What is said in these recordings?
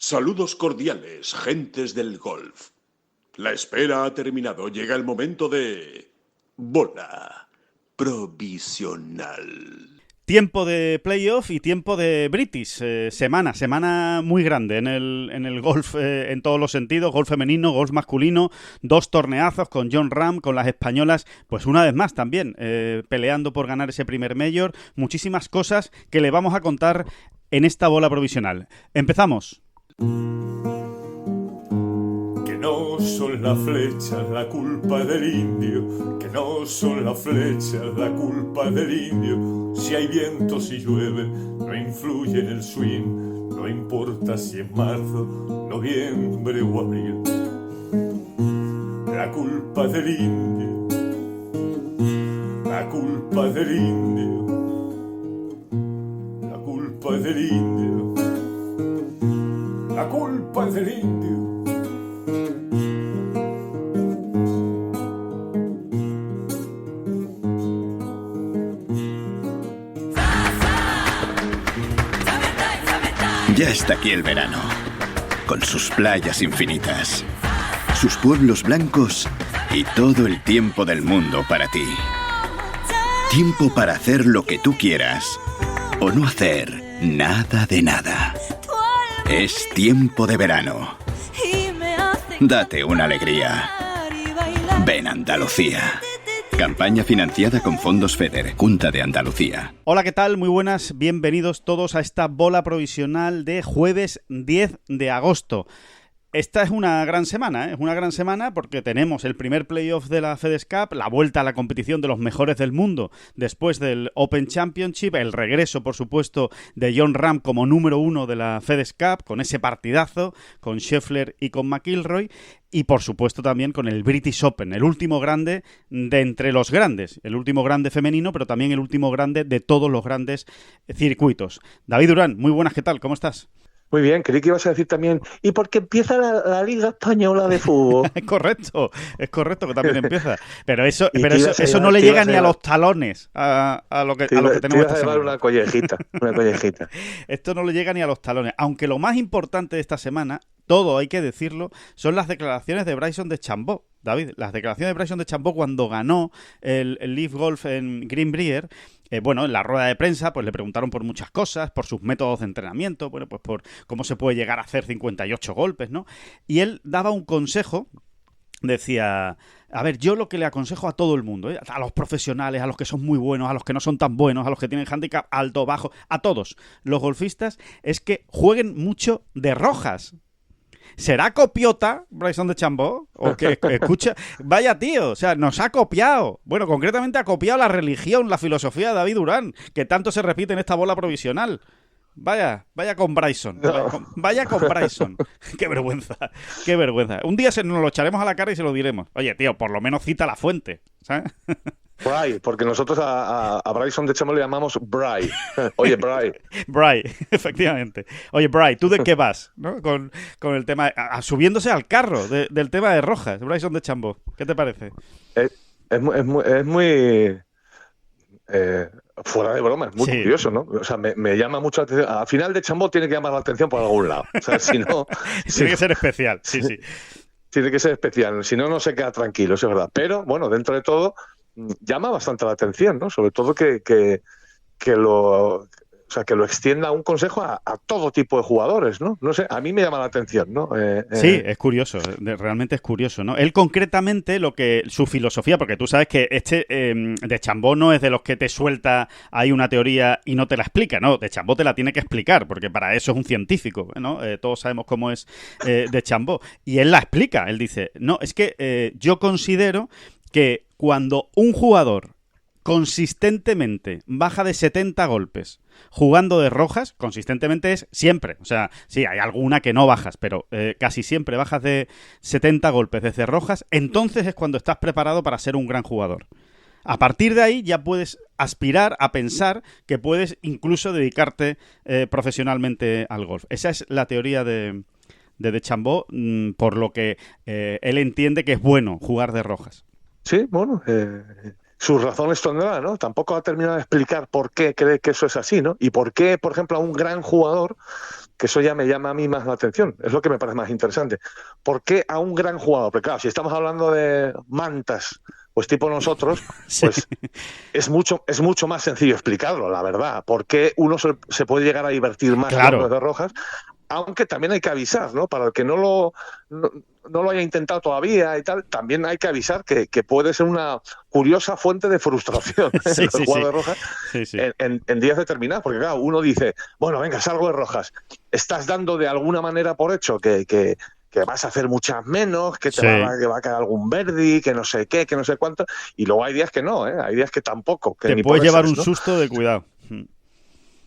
Saludos cordiales, gentes del golf. La espera ha terminado. Llega el momento de... bola provisional. Tiempo de playoff y tiempo de British. Semana muy grande en el golf en todos los sentidos. Golf femenino, golf masculino. 2 torneazos con Jon Rahm, con las españolas, pues una vez más también peleando por ganar ese primer Major. Muchísimas cosas que le vamos a contar en esta bola provisional. Empezamos. Que no son las flechas la culpa del indio, que no son las flechas la culpa del indio. Si hay viento, si llueve, no influye en el swing, no importa si es marzo, noviembre o abril. La culpa del indio, la culpa del indio, la culpa del indio, la culpa del indio. Ya está aquí el verano, con sus playas infinitas, sus pueblos blancos y todo el tiempo del mundo para ti. Tiempo para hacer lo que tú quieras o no hacer nada de nada. Es tiempo de verano. Date una alegría. Ven Andalucía. Campaña financiada con fondos FEDER, Junta de Andalucía. Hola, ¿qué tal? Muy buenas, bienvenidos todos a esta bola provisional de jueves 10 de agosto. Esta es una gran semana, es una gran semana porque tenemos el primer playoff de la FedEx Cup, la vuelta a la competición de los mejores del mundo después del Open Championship, el regreso, por supuesto, de Jon Rahm como número 1 de la FedEx Cup, con ese partidazo, con Scheffler y con McIlroy, y por supuesto también con el British Open, el último grande de entre los grandes, el último grande femenino, pero también el último grande de todos los grandes circuitos. David Durán, muy buenas, ¿qué tal? ¿Cómo estás? Muy bien, creí que ibas a decir también, y porque empieza la Liga Española de Fútbol. Es correcto que también empieza. Pero eso no le te llega ibas ni a los talones a lo que tenemos esta a llevar semana. una collejita. Esto no le llega ni a los talones. Aunque lo más importante de esta semana, todo hay que decirlo, son las declaraciones de Bryson DeChambeau. David, las declaraciones de Bryson DeChambeau cuando ganó el Leaf Golf en Greenbrier. En la rueda de prensa pues le preguntaron por muchas cosas, por sus métodos de entrenamiento, pues por cómo se puede llegar a hacer 58 golpes, ¿no? Y él daba un consejo, decía, a ver, yo lo que le aconsejo a todo el mundo, a los profesionales, a los que son muy buenos, a los que no son tan buenos, a los que tienen handicap alto, bajo, a todos los golfistas, es que jueguen mucho de rojas. ¿Será copiota Bryson DeChambeau? ¿O que escucha? Vaya tío, o sea, nos ha copiado. Bueno, concretamente ha copiado la religión, la filosofía de David Durán, que tanto se repite en esta bola provisional. Vaya con Bryson. Vaya con Bryson. Qué vergüenza, qué vergüenza. Un día nos lo echaremos a la cara y se lo diremos. Oye, tío, por lo menos cita la fuente, ¿sabes? Bry, porque nosotros a Bryson DeChambeau le llamamos Bry. Oye, Bry. Bry, efectivamente. Oye, Bry, ¿tú de qué vas? ¿No? Con el tema, subiéndose al carro del tema de rojas, Bryson DeChambeau. ¿Qué te parece? Es muy fuera de broma, es muy Sí. curioso, ¿no? O sea, me llama mucho la atención. Al final DeChambeau tiene que llamar la atención por algún lado. O sea, si no... Tiene que ser especial, sí. Tiene que ser especial, si no, no se queda tranquilo, eso es verdad. Pero, bueno, dentro de todo, llama bastante la atención, ¿no? Sobre todo que lo extienda un consejo a todo tipo de jugadores, ¿no? No sé, a mí me llama la atención, ¿no? Sí, es curioso, realmente es curioso, ¿no? Él concretamente, su filosofía, porque tú sabes que DeChambeau no es de los que te suelta ahí una teoría y no te la explica, ¿no? DeChambeau te la tiene que explicar, porque para eso es un científico, ¿no? Todos sabemos cómo es DeChambeau. Y él la explica, él dice, no, es que yo considero que cuando un jugador consistentemente baja de 70 golpes jugando de rojas, consistentemente es siempre, o sea, sí, hay alguna que no bajas, pero casi siempre bajas de 70 golpes desde rojas, entonces es cuando estás preparado para ser un gran jugador. A partir de ahí ya puedes aspirar a pensar que puedes incluso dedicarte profesionalmente al golf. Esa es la teoría de DeChambeau, por lo que él entiende que es bueno jugar de rojas. Sí, bueno, sus razones tendrá, ¿no? Tampoco ha terminado de explicar por qué cree que eso es así, ¿no? Y por qué, por ejemplo, a un gran jugador que eso ya me llama a mí más la atención, es lo que me parece más interesante. ¿Por qué a un gran jugador? Porque claro, si estamos hablando de mantas, pues tipo nosotros, Sí. pues es mucho más sencillo explicarlo, la verdad. ¿Por qué uno se puede llegar a divertir más Claro. jugando de rojas? Aunque también hay que avisar, ¿no? Para el que no lo haya intentado todavía y tal, también hay que avisar que puede ser una curiosa fuente de frustración Sí, el sí, jugar sí. de rojas Sí. en días determinados, porque claro, uno dice, bueno, venga, salgo de rojas. Estás dando de alguna manera por hecho que vas a hacer muchas menos, que Sí. va a quedar algún verdi, que no sé qué, que no sé cuánto, y luego hay días que no, ¿eh? Hay días que tampoco, que Te ni puedes por llevar esas, un ¿no? susto de cuidado.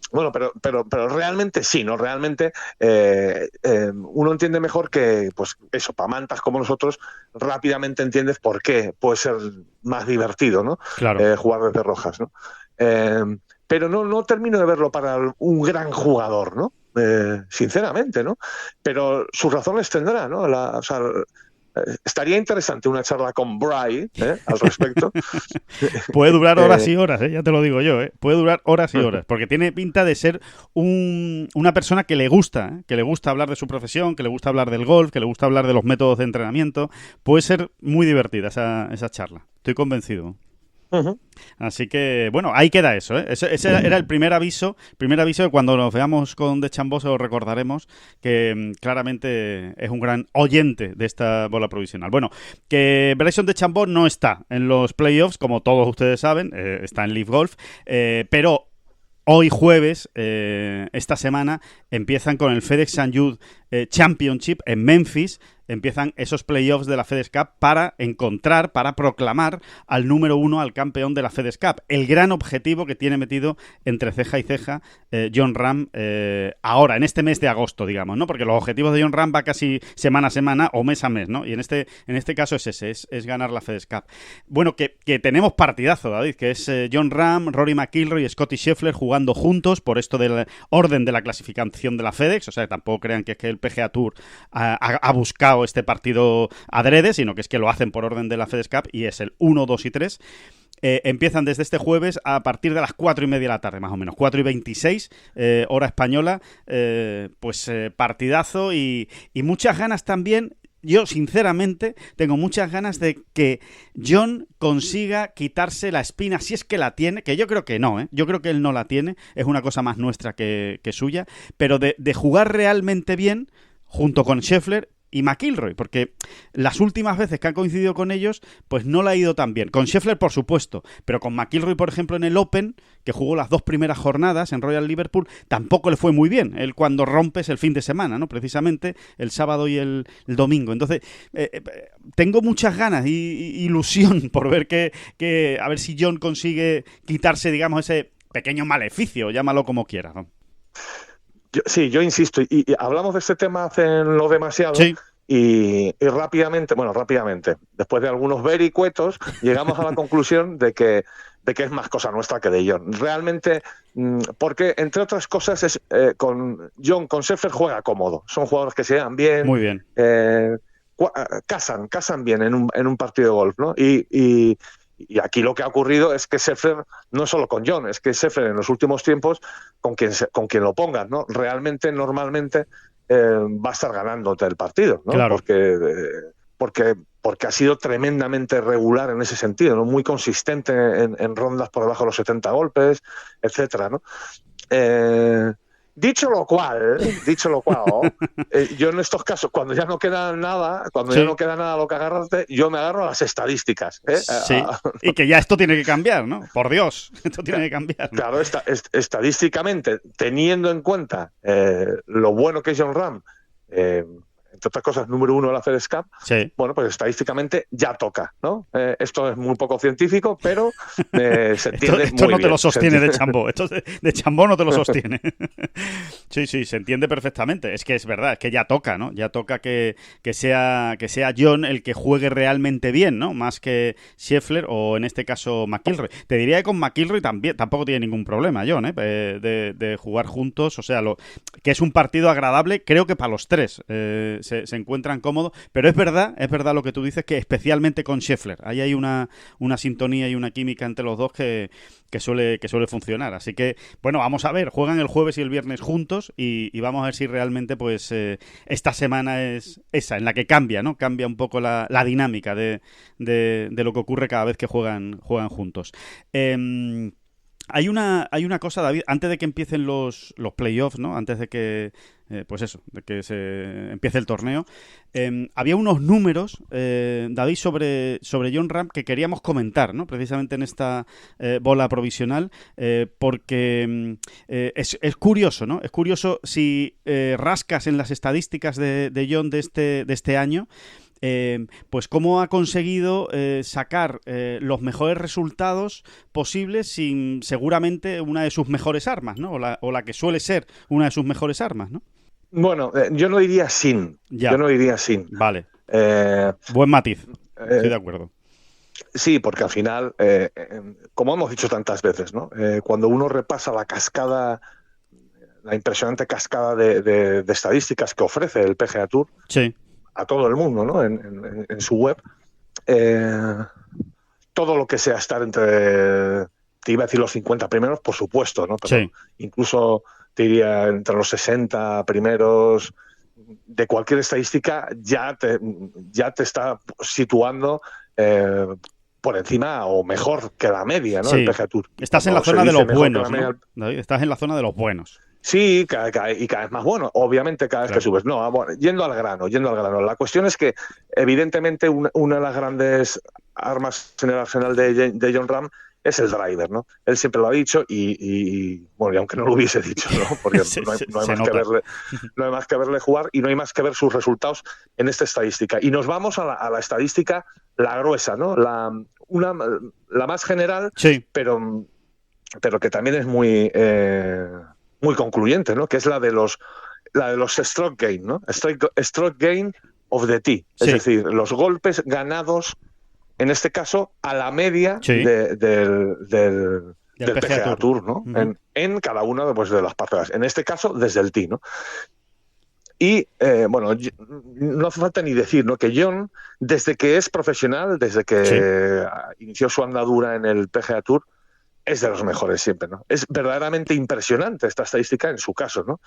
Bueno, pero realmente sí, ¿no? Realmente uno entiende mejor que, pues eso, para mantas como nosotros, rápidamente entiendes por qué puede ser más divertido, ¿no? Claro. Jugar desde rojas, ¿no? Pero no termino de verlo para un gran jugador, ¿no? Sinceramente, ¿no? Pero sus razones tendrá, ¿no? O sea, estaría interesante una charla con Bry al respecto. Puede durar horas y horas, ya te lo digo yo, puede durar horas y horas, porque tiene pinta de ser una persona que le gusta hablar de su profesión, que le gusta hablar del golf, que le gusta hablar de los métodos de entrenamiento. Puede ser muy divertida esa charla, estoy convencido. Uh-huh. Así que, bueno, ahí queda eso, ¿eh? Ese era el primer aviso que cuando nos veamos con DeChambeau os recordaremos que claramente es un gran oyente de esta bola provisional. Bueno, que Bryson DeChambeau no está en los playoffs, como todos ustedes saben, está en Live Golf, pero hoy jueves, esta semana, empiezan con el FedEx St. Jude Championship en Memphis. Empiezan esos playoffs de la FedEx Cup para proclamar al número 1, al campeón de la FedEx Cup. El gran objetivo que tiene metido entre ceja y ceja Jon Rahm ahora, en este mes de agosto, digamos, ¿no? Porque los objetivos de Jon Rahm va casi semana a semana o mes a mes, ¿no? Y en este caso es ese, es ganar la FedEx Cup. Bueno, que tenemos partidazo, David, que es Jon Rahm, Rory McIlroy y Scottie Scheffler jugando juntos por esto del orden de la clasificación de la FedEx. O sea, tampoco crean que es que el PGA Tour ha buscado este partido adrede, sino que es que lo hacen por orden de la FedEx Cup y es el 1, 2 y 3. Empiezan desde este jueves a partir de las 4:30 de la tarde, más o menos, 4:26, hora española. Partidazo y muchas ganas también. Yo, sinceramente, tengo muchas ganas de que Jon consiga quitarse la espina, si es que la tiene, que yo creo que no, ¿eh? Yo creo que él no la tiene, es una cosa más nuestra que suya, pero de jugar realmente bien junto con Scheffler y McIlroy, porque las últimas veces que han coincidido con ellos, pues no le ha ido tan bien. Con Scheffler, por supuesto, pero con McIlroy, por ejemplo, en el Open, que jugó las 2 primeras jornadas en Royal Liverpool, tampoco le fue muy bien. Él cuando rompes el fin de semana, ¿no? Precisamente el sábado y el domingo. Entonces, tengo muchas ganas y ilusión por ver que a ver si Jon consigue quitarse, digamos, ese pequeño maleficio, llámalo como quieras, ¿no? Yo insisto, y hablamos de este tema hace no demasiado, Sí. y rápidamente, después de algunos vericuetos, llegamos a la conclusión de que es más cosa nuestra que de Jon. Realmente, porque, entre otras cosas, con Jon, con Scheffler juega cómodo. Son jugadores que se llevan bien. Muy bien. Casan bien en un partido de golf, ¿no? Y aquí lo que ha ocurrido es que Scheffler, no solo con Jon, es que Scheffler en los últimos tiempos, con quien lo pongas, ¿no? Realmente, normalmente, va a estar ganándote el partido, ¿no? Claro. Porque ha sido tremendamente regular en ese sentido, ¿no? Muy consistente en rondas por debajo de los 70 golpes, etcétera, ¿no? Dicho lo cual, yo en estos casos, cuando ya no queda nada a lo que agarrarte, yo me agarro a las estadísticas. Sí, y que ya esto tiene que cambiar, ¿no? Por Dios, esto tiene que cambiar, ¿no? Claro, estadísticamente, teniendo en cuenta lo bueno que es Jon Rahm, entre otras cosas, número 1 de la FedEx Cup, Sí. bueno, pues estadísticamente ya toca, ¿no? Esto es muy poco científico, pero se entiende esto muy no bien. te lo sostiene DeChambeau. Esto de Chambó no te lo sostiene. Sí, se entiende perfectamente. Es que es verdad, es que ya toca, ¿no? Ya toca que sea Jon el que juegue realmente bien, ¿no? Más que Scheffler o, en este caso, McIlroy. Te diría que con McIlroy tampoco tiene ningún problema, Jon, de jugar juntos. O sea, que es un partido agradable, creo que para los tres. se encuentran cómodos, pero es verdad lo que tú dices, que especialmente con Scheffler, ahí hay una sintonía y una química entre los dos que suele funcionar. Así que, bueno, vamos a ver, juegan el jueves y el viernes juntos y vamos a ver si realmente pues esta semana es esa, en la que cambia, ¿no? Cambia un poco la dinámica de lo que ocurre cada vez que juegan juntos. Hay una cosa, David, antes de que empiecen los playoffs, ¿no? Antes de que de que se empiece el torneo, había unos números, David, sobre Jon Rahm que queríamos comentar, ¿no? Precisamente en esta bola provisional, porque es curioso, ¿no? Es curioso si rascas en las estadísticas de Jon de este año. Pues cómo ha conseguido sacar los mejores resultados posibles sin seguramente una de sus mejores armas, ¿no? O la que suele ser una de sus mejores armas, ¿no? Bueno, yo no diría sin. Ya. Yo no diría sin. Vale. Buen matiz. Estoy de acuerdo. Sí, porque al final, como hemos dicho tantas veces, ¿no? Cuando uno repasa la cascada, la impresionante cascada de estadísticas que ofrece el PGA Tour, sí, a todo el mundo, ¿no? En su web, todo lo que sea estar te iba a decir los 50 primeros, por supuesto, ¿no? Pero sí, incluso te diría entre los 60 primeros de cualquier estadística ya te está situando por encima o mejor que la media, ¿no? Sí. El PGA Tour. Estás en la zona de los buenos, ¿no? David, estás en la zona de los buenos. Sí, y cada vez más bueno, obviamente cada vez que subes. No, bueno, yendo al grano. La cuestión es que, evidentemente, una de las grandes armas en el arsenal de Jon Rahm es el driver, ¿no? Él siempre lo ha dicho y aunque no lo hubiese dicho, ¿no? Porque no hay más que verle jugar y no hay más que ver sus resultados en esta estadística. Y nos vamos a la estadística, la gruesa, ¿no? La más general, sí, pero que también es muy concluyente, ¿no? Que es la de los stroke gain, ¿no? Stroke gain of the tee. Sí. Es decir, los golpes ganados, en este caso, a la media del PGA Tour, ¿no? Uh-huh. En cada una de las parcelas. En este caso, desde el tee, ¿no? Y, no hace falta ni decir, ¿no? Que Jon, desde que es profesional, desde que inició su andadura en el PGA Tour, es de los mejores siempre, ¿no? Es verdaderamente impresionante esta estadística en su caso, ¿no?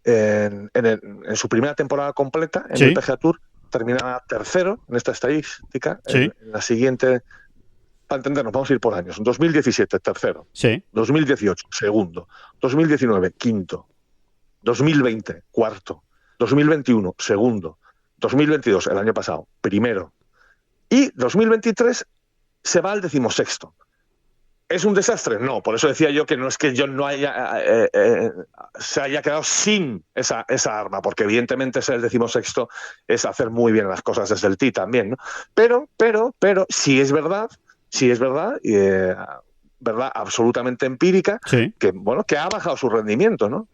En su primera temporada completa en el PGA Tour termina tercero en esta estadística. En la siguiente, para entendernos, vamos a ir por años. En 2017, tercero. 2018, segundo. 2019, quinto. 2020, cuarto. 2021, segundo. 2022, el año pasado, primero. Y 2023 se va al 16º. ¿Es un desastre? No, por eso decía yo que no es que Jon no se haya quedado sin esa arma, porque evidentemente ser el 16º es hacer muy bien las cosas desde el tee también, ¿no? Pero sí es verdad, verdad absolutamente empírica, que ha bajado su rendimiento, ¿no?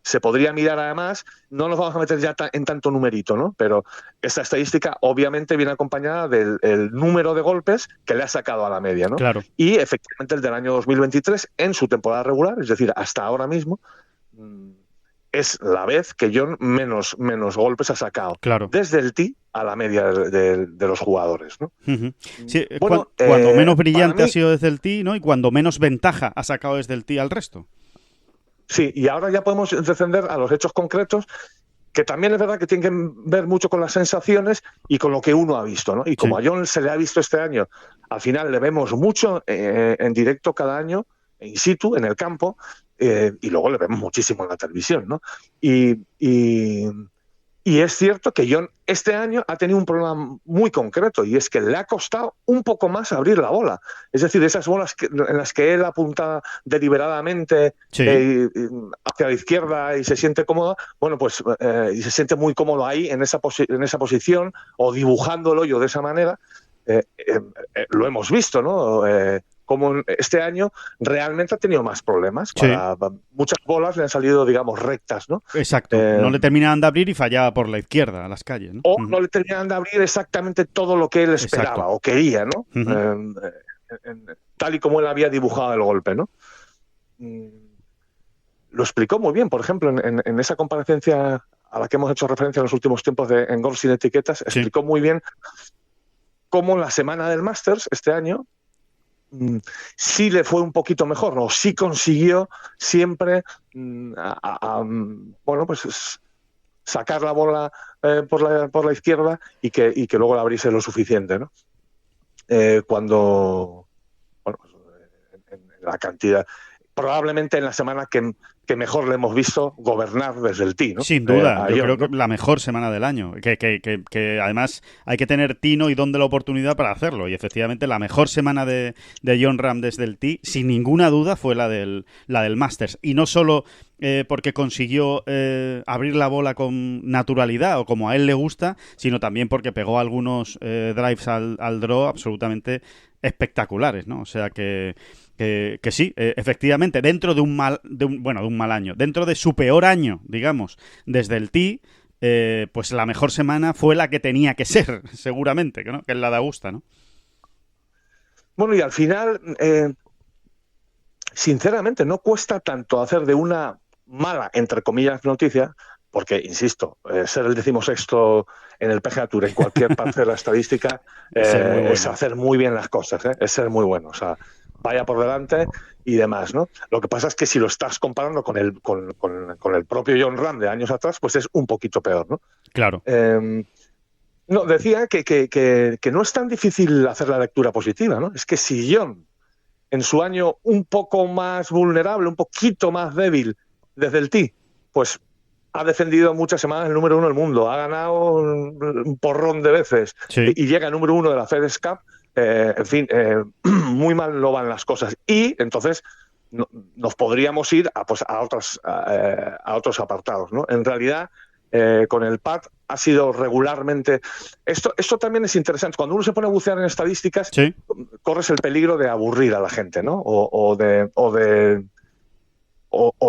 Se podría mirar además, no nos vamos a meter ya en tanto numerito, ¿no? Pero esta estadística obviamente viene acompañada del número de golpes que le ha sacado a la media, ¿no? Claro. Y efectivamente el del año 2023, en su temporada regular, es decir, hasta ahora mismo, es la vez que Jon menos golpes ha sacado. Claro. Desde el tee a la media de los jugadores, ¿no? Uh-huh. Sí, bueno, cuando menos brillante ha sido desde el tee, ¿no? Y cuando menos ventaja ha sacado desde el tee al resto. Sí, y ahora ya podemos descender a los hechos concretos, que también es verdad que tienen que ver mucho con las sensaciones y con lo que uno ha visto, ¿no? Y como a Jon se le ha visto este año, al final le vemos mucho en directo cada año, in situ, en el campo, y luego le vemos muchísimo en la televisión, ¿no? Y es cierto que Jon este año ha tenido un problema muy concreto, y es que le ha costado un poco más abrir la bola. Es decir, esas bolas en las que él apunta deliberadamente hacia la izquierda y se siente cómodo, y se siente muy cómodo ahí en esa posición, o dibujando el hoyo de esa manera. Lo hemos visto, ¿no? Como este año realmente ha tenido más problemas. Muchas bolas le han salido, digamos, rectas, ¿no? Exacto. No le terminaban de abrir y fallaba por la izquierda a las calles, ¿no? O no le terminaban de abrir exactamente todo lo que él esperaba o quería, ¿no? Uh-huh. Tal y como él había dibujado el golpe, ¿no? Lo explicó muy bien, por ejemplo, en esa comparecencia a la que hemos hecho referencia en los últimos tiempos en Golf Sin Etiquetas, explicó muy bien cómo la semana del Masters este año sí le fue un poquito mejor, ¿no? Sí consiguió siempre pues sacar la bola por la izquierda y que luego la abriese lo suficiente, ¿no? Cuando, bueno, en la cantidad, probablemente en la semana que mejor le hemos visto gobernar desde el tee, ¿no? Sin duda, yo creo que la mejor semana del año, que además hay que tener tino y don de la oportunidad para hacerlo, y efectivamente la mejor semana de Jon Rahm desde el tee, sin ninguna duda, fue la del Masters, y no solo porque consiguió abrir la bola con naturalidad o como a él le gusta, sino también porque pegó algunos drives al draw absolutamente espectaculares, ¿no? O sea que sí, efectivamente, dentro de un mal año, dentro de su peor año, digamos, desde el tee, pues la mejor semana fue la que tenía que ser, seguramente, ¿no? Que es la de Augusta, ¿no? Bueno, y al final, sinceramente, no cuesta tanto hacer de una mala, entre comillas, noticia, porque, insisto, ser el 16º en el PGA Tour en cualquier parcela estadística es hacer muy bien las cosas, es ser muy bueno, o sea, vaya por delante y demás, ¿no? Lo que pasa es que si lo estás comparando con el propio Jon Rahm de años atrás, pues es un poquito peor, ¿no? Claro. No, decía que no es tan difícil hacer la lectura positiva, ¿no? Es que si Jon, en su año un poco más vulnerable, un poquito más débil desde el tee, pues ha defendido muchas semanas el número 1 del mundo, ha ganado un porrón de veces y llega número 1 de la FedEx Cup, en fin, muy mal no van las cosas. Y entonces nos podríamos ir a otros apartados, ¿no? En realidad, con el pad ha sido regularmente... Esto también es interesante. Cuando uno se pone a bucear en estadísticas, corres el peligro de aburrir a la gente, ¿no? O de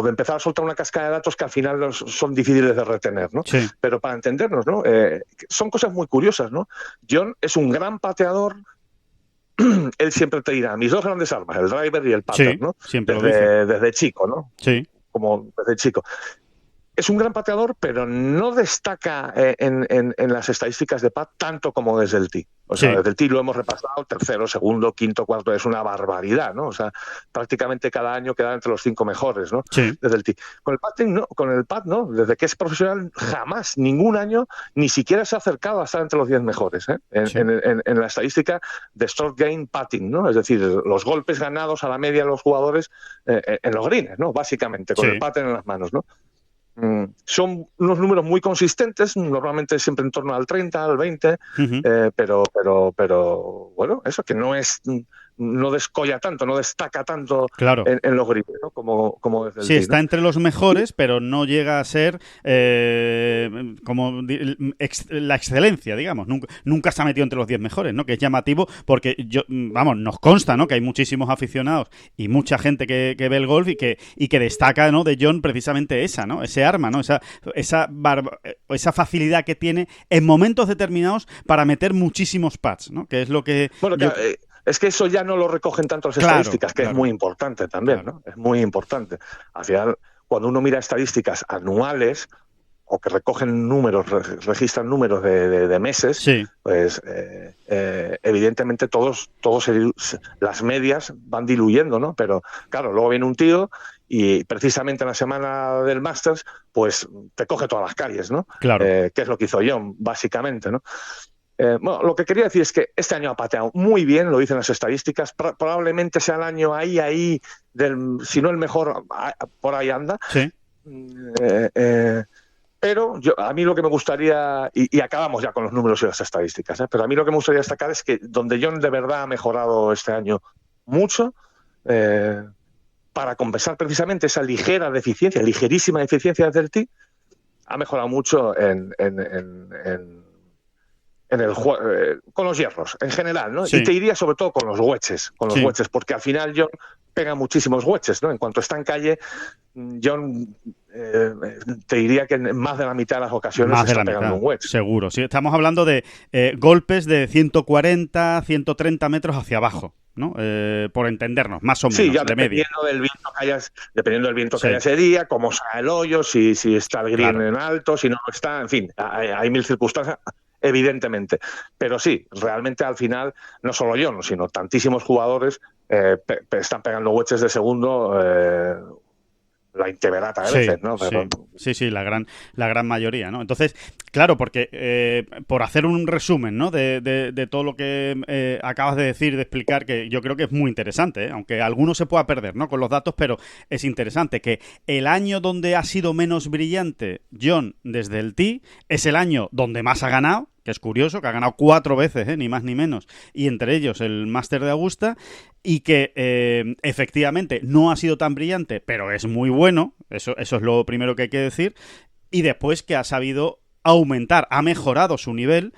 empezar a soltar una cascada de datos que al final son difíciles de retener, ¿no? Sí. Pero para entendernos, ¿no? Son cosas muy curiosas, ¿no? Jon es un gran pateador. Él siempre te dirá, mis dos grandes armas, el driver y el putter, ¿no? Siempre desde chico, ¿no? Sí. Como desde chico. Es un gran pateador, pero no destaca en las estadísticas de pad tanto como desde el tee. O sea, desde el tee lo hemos repasado, tercero, segundo, quinto, cuarto, es una barbaridad, ¿no? O sea, prácticamente cada año queda entre los 5 mejores, ¿no? Sí. Desde el tee. Con el pad, no. Desde que es profesional, jamás, ningún año, ni siquiera se ha acercado a estar entre los 10 mejores, ¿eh? En la estadística de stroke gain putting, ¿no? Es decir, los golpes ganados a la media de los jugadores en los greens, ¿no? Básicamente, con el pad en las manos, ¿no? Son unos números muy consistentes, normalmente siempre en torno al 30, al 20, pero bueno, eso que no descolla tanto, no destaca tanto en los gritos, ¿no? como desde el tee, está entre los mejores, pero no llega a ser como la excelencia, digamos. Nunca se ha metido entre los 10 mejores, ¿no? Que es llamativo porque nos consta, ¿no? Que hay muchísimos aficionados y mucha gente que ve el golf y que destaca, ¿no? De Jon precisamente esa, ¿no? Ese arma, ¿no? Esa facilidad que tiene en momentos determinados para meter muchísimos pads, ¿no? Que es lo que... Bueno, es que eso ya no lo recogen tanto las estadísticas, que es muy importante también, ¿no? Es muy importante. Al final, cuando uno mira estadísticas anuales o que recogen números, registran números de meses, pues evidentemente todos las medias van diluyendo, ¿no? Pero claro, luego viene un tío y precisamente en la semana del Masters, pues te coge todas las calles, ¿no? Claro. Que es lo que hizo Jon, básicamente, ¿no? Bueno, lo que quería decir es que este año ha pateado muy bien, lo dicen las estadísticas, probablemente sea el año ahí, si no el mejor, por ahí anda. Sí. Pero a mí lo que me gustaría, y acabamos ya con los números y las estadísticas, pero a mí lo que me gustaría destacar es que donde Jon de verdad ha mejorado este año mucho, para compensar precisamente esa ligerísima deficiencia del tee, ha mejorado mucho en el juego, con los hierros en general, ¿no? Sí. Y te diría sobre todo con los wedges, porque al final Jon pega muchísimos wedges, ¿no? En cuanto está en calle, Jon te diría que en más de la mitad de las ocasiones Más de está la pegando mitad, un wedge. seguro. Sí, estamos hablando de golpes de 140, 130 metros hacia abajo, ¿no? Por entendernos, más o menos, Sí, ya de media. dependiendo del viento que Sí. haya ese día, cómo sea el hoyo, si está el green Claro. en alto, si no lo está, en fin, hay mil circunstancias, evidentemente. Pero sí, realmente al final, no solo yo, sino tantísimos jugadores están pegando wedges de segundo la inteverata de veces, ¿no? Pero, Sí, la gran mayoría, ¿no? Entonces, claro, porque por hacer un resumen, ¿no? De todo lo que acabas de decir, de explicar, que yo creo que es muy interesante, ¿eh? Aunque alguno se pueda perder, ¿no? Con los datos, pero es interesante que el año donde ha sido menos brillante John desde el tee es el año donde más ha ganado, que es curioso, que ha ganado 4 veces, ni más ni menos, y entre ellos el Máster de Augusta, y que efectivamente no ha sido tan brillante, pero es muy bueno, eso es lo primero que hay que decir, y después que ha sabido aumentar, ha mejorado su nivel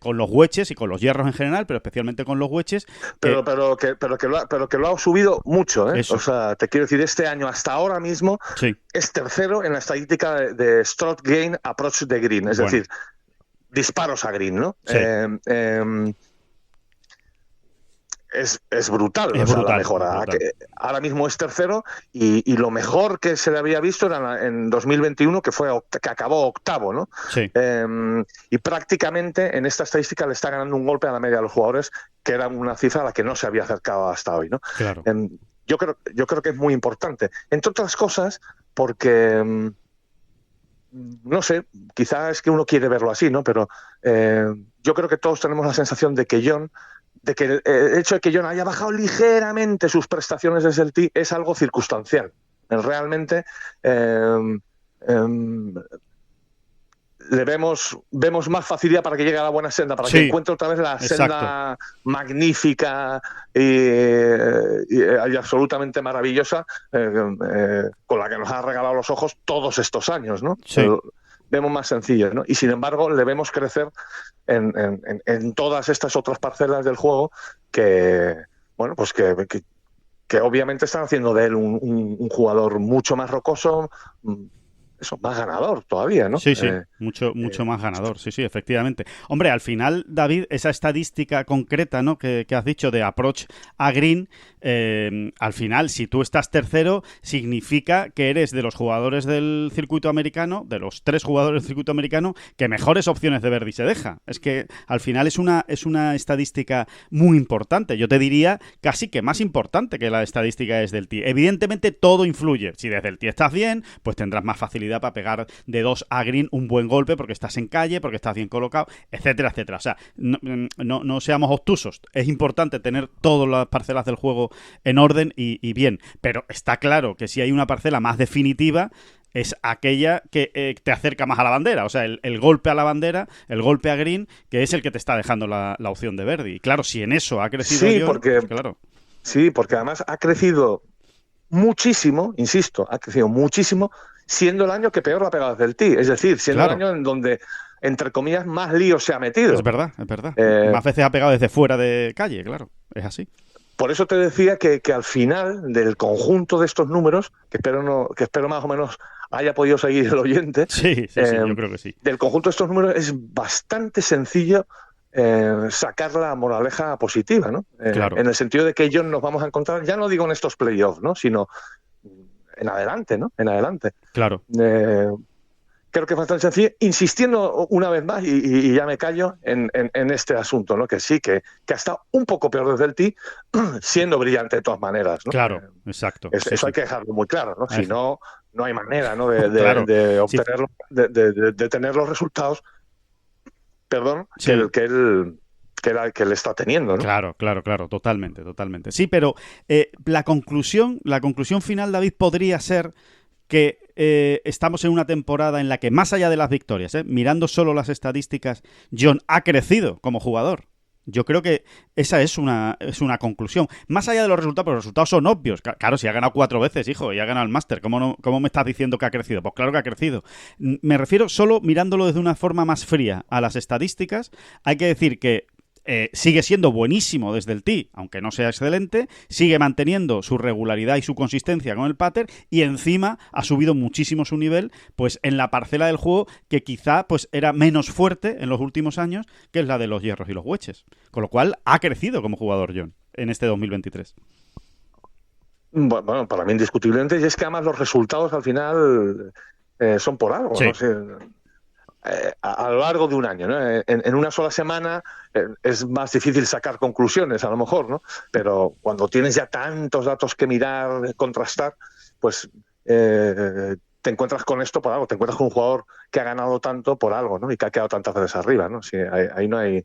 con los wedges y con los hierros en general, pero especialmente con los wedges. pero que lo ha subido mucho, ¿eh? Eso. O sea, te quiero decir, este año hasta ahora mismo Sí. es tercero en la estadística de stroke gain approach de green, es Bueno. decir, disparos a green, ¿no? Sí. Es brutal, Es o sea, brutal, la mejora. es brutal. Ahora mismo es tercero y lo mejor que se le había visto era en 2021, que acabó octavo, ¿no? Sí. Y prácticamente en esta estadística le está ganando un golpe a la media de los jugadores, que era una cifra a la que no se había acercado hasta hoy, ¿no? Claro. Yo creo que es muy importante, entre otras cosas, porque no sé, quizás es que uno quiere verlo así, ¿no? Pero yo creo que todos tenemos la sensación de que el hecho de que John haya bajado ligeramente sus prestaciones desde el tee es algo circunstancial. Realmente le vemos más facilidad para que llegue a la buena senda, para que encuentre otra vez la senda magnífica y absolutamente maravillosa con la que nos ha regalado los ojos todos estos años, ¿no? Sí. Vemos más sencillo, ¿no? Y sin embargo le vemos crecer en todas estas otras parcelas del juego que, bueno, pues que obviamente están haciendo de él un jugador mucho más rocoso, más ganador todavía, ¿no? Sí, mucho más ganador, sí, efectivamente. Hombre, al final, David, esa estadística concreta, ¿no? que has dicho de approach a green, al final, si tú estás tercero, significa que eres de los jugadores del circuito americano, de los 3 jugadores del circuito americano, que mejores opciones de birdie se deja. Es que al final es una estadística muy importante. Yo te diría casi que más importante que la estadística desde el tee. Evidentemente, todo influye. Si desde el tee estás bien, pues tendrás más facilidad para pegar de 2 a green un buen golpe porque estás en calle, porque estás bien colocado, etcétera, etcétera. O sea, no seamos obtusos. Es importante tener todas las parcelas del juego en orden y bien, pero está claro que si hay una parcela más definitiva es aquella que te acerca más a la bandera, o sea, el golpe a la bandera, el golpe a green, que es el que te está dejando la opción de birdie. Y claro, si en eso ha crecido John, pues claro. Sí, porque además ha crecido muchísimo, insisto, ha crecido muchísimo, siendo el año que peor la ha pegado desde el tee. Es decir, siendo el año en donde, entre comillas, más lío se ha metido. Es verdad. Más veces ha pegado desde fuera de calle, claro. Es así. Por eso te decía que al final del conjunto de estos números, que espero más o menos haya podido seguir el oyente. Sí, yo creo que sí. Del conjunto de estos números es bastante sencillo sacar la moraleja positiva, ¿no? Claro. En el sentido de que John nos vamos a encontrar, ya no digo en estos playoffs, ¿no? Sino en adelante, ¿no? En adelante. Claro. Creo que es bastante sencillo, insistiendo una vez más, y ya me callo, en este asunto, ¿no? Que sí, que ha estado un poco peor desde el tee, siendo brillante de todas maneras, ¿no? Claro, exacto. Eso hay que dejarlo muy claro, ¿no? Si no, no hay manera, ¿no? Claro. De obtenerlo, de tener los resultados, que él está teniendo, ¿no? Claro, totalmente. Sí, pero la conclusión final, David, podría ser que estamos en una temporada en la que, más allá de las victorias, mirando solo las estadísticas, John ha crecido como jugador. Yo creo que esa es una conclusión. Más allá de los resultados, porque los resultados son obvios. Claro, si ha ganado 4 veces, hijo, y ha ganado el Máster, ¿cómo me estás diciendo que ha crecido? Pues claro que ha crecido. Me refiero solo mirándolo desde una forma más fría a las estadísticas. Hay que decir que sigue siendo buenísimo desde el tee, aunque no sea excelente, sigue manteniendo su regularidad y su consistencia con el putter, y encima ha subido muchísimo su nivel pues en la parcela del juego que quizá pues era menos fuerte en los últimos años, que es la de los hierros y los wedges. Con lo cual ha crecido como jugador Jon en este 2023. Bueno, para mí indiscutiblemente, y es que además los resultados al final son por algo, sí. ¿no? Sí, a lo largo de un año, ¿no? En una sola semana es más difícil sacar conclusiones, a lo mejor, ¿no? Pero cuando tienes ya tantos datos que mirar, contrastar, pues te encuentras con esto por algo, te encuentras con un jugador que ha ganado tanto por algo, ¿no? Y que ha quedado tantas veces arriba, ¿no? Sí, ahí no hay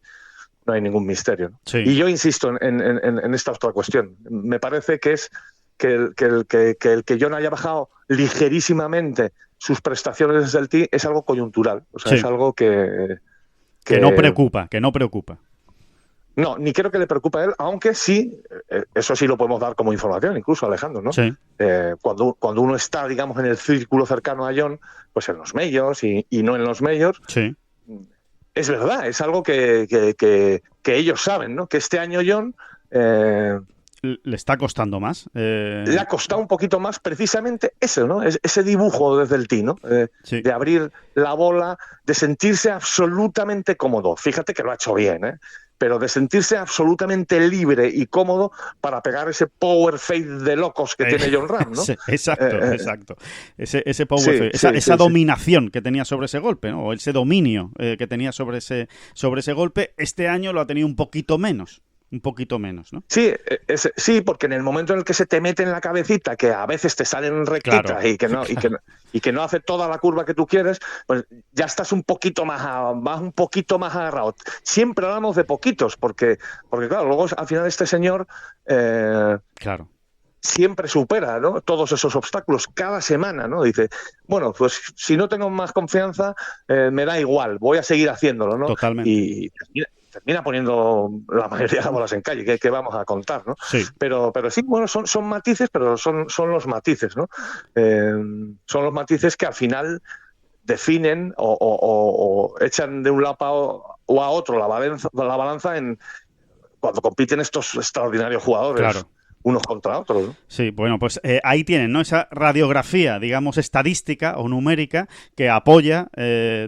ningún misterio, ¿no? Sí. Y yo insisto en esta otra cuestión. Me parece que es que el que Jon haya bajado ligerísimamente sus prestaciones desde el tee es algo coyuntural. O sea, sí. es algo que no preocupa. No, ni creo que le preocupe a él, aunque sí, eso sí lo podemos dar como información, incluso Alejandro, ¿no? Sí. Cuando uno está, digamos, en el círculo cercano a Jon, pues en los majors y no en los majors, sí. Es verdad, es algo que ellos saben, ¿no? Que este año Jon le está costando más. Le ha costado un poquito más precisamente eso, ¿no? Ese dibujo desde el tee, ¿no? Sí. De abrir la bola, de sentirse absolutamente cómodo. Fíjate que lo ha hecho bien, ¿eh? Pero de sentirse absolutamente libre y cómodo para pegar ese power fade de locos que tiene Jon Rahm, ¿no? Sí, exacto. Ese power fade, esa dominación que tenía sobre ese golpe, ¿no? O ese dominio que tenía sobre ese golpe, este año lo ha tenido un poquito menos, ¿no? Sí, sí, porque en el momento en el que se te mete en la cabecita, que a veces te salen rectitas, claro, y que no hace toda la curva que tú quieres, pues ya estás un poquito más agarrado. Siempre hablamos de poquitos, porque claro, luego al final este señor claro, siempre supera, ¿no? Todos esos obstáculos cada semana, ¿no? Dice, bueno, pues si no tengo más confianza, me da igual, voy a seguir haciéndolo, ¿no? Totalmente. Y termina poniendo la mayoría de las bolas en calle, que vamos a contar, ¿no? Sí. Pero sí, bueno, son matices, pero son los matices, ¿no? Son los matices que al final definen o echan de un lado o a otro la balanza en cuando compiten estos extraordinarios jugadores. Claro. Unos contra otros, ¿no? Sí, bueno, pues ahí tienen, ¿no? Esa radiografía, digamos, estadística o numérica que apoya,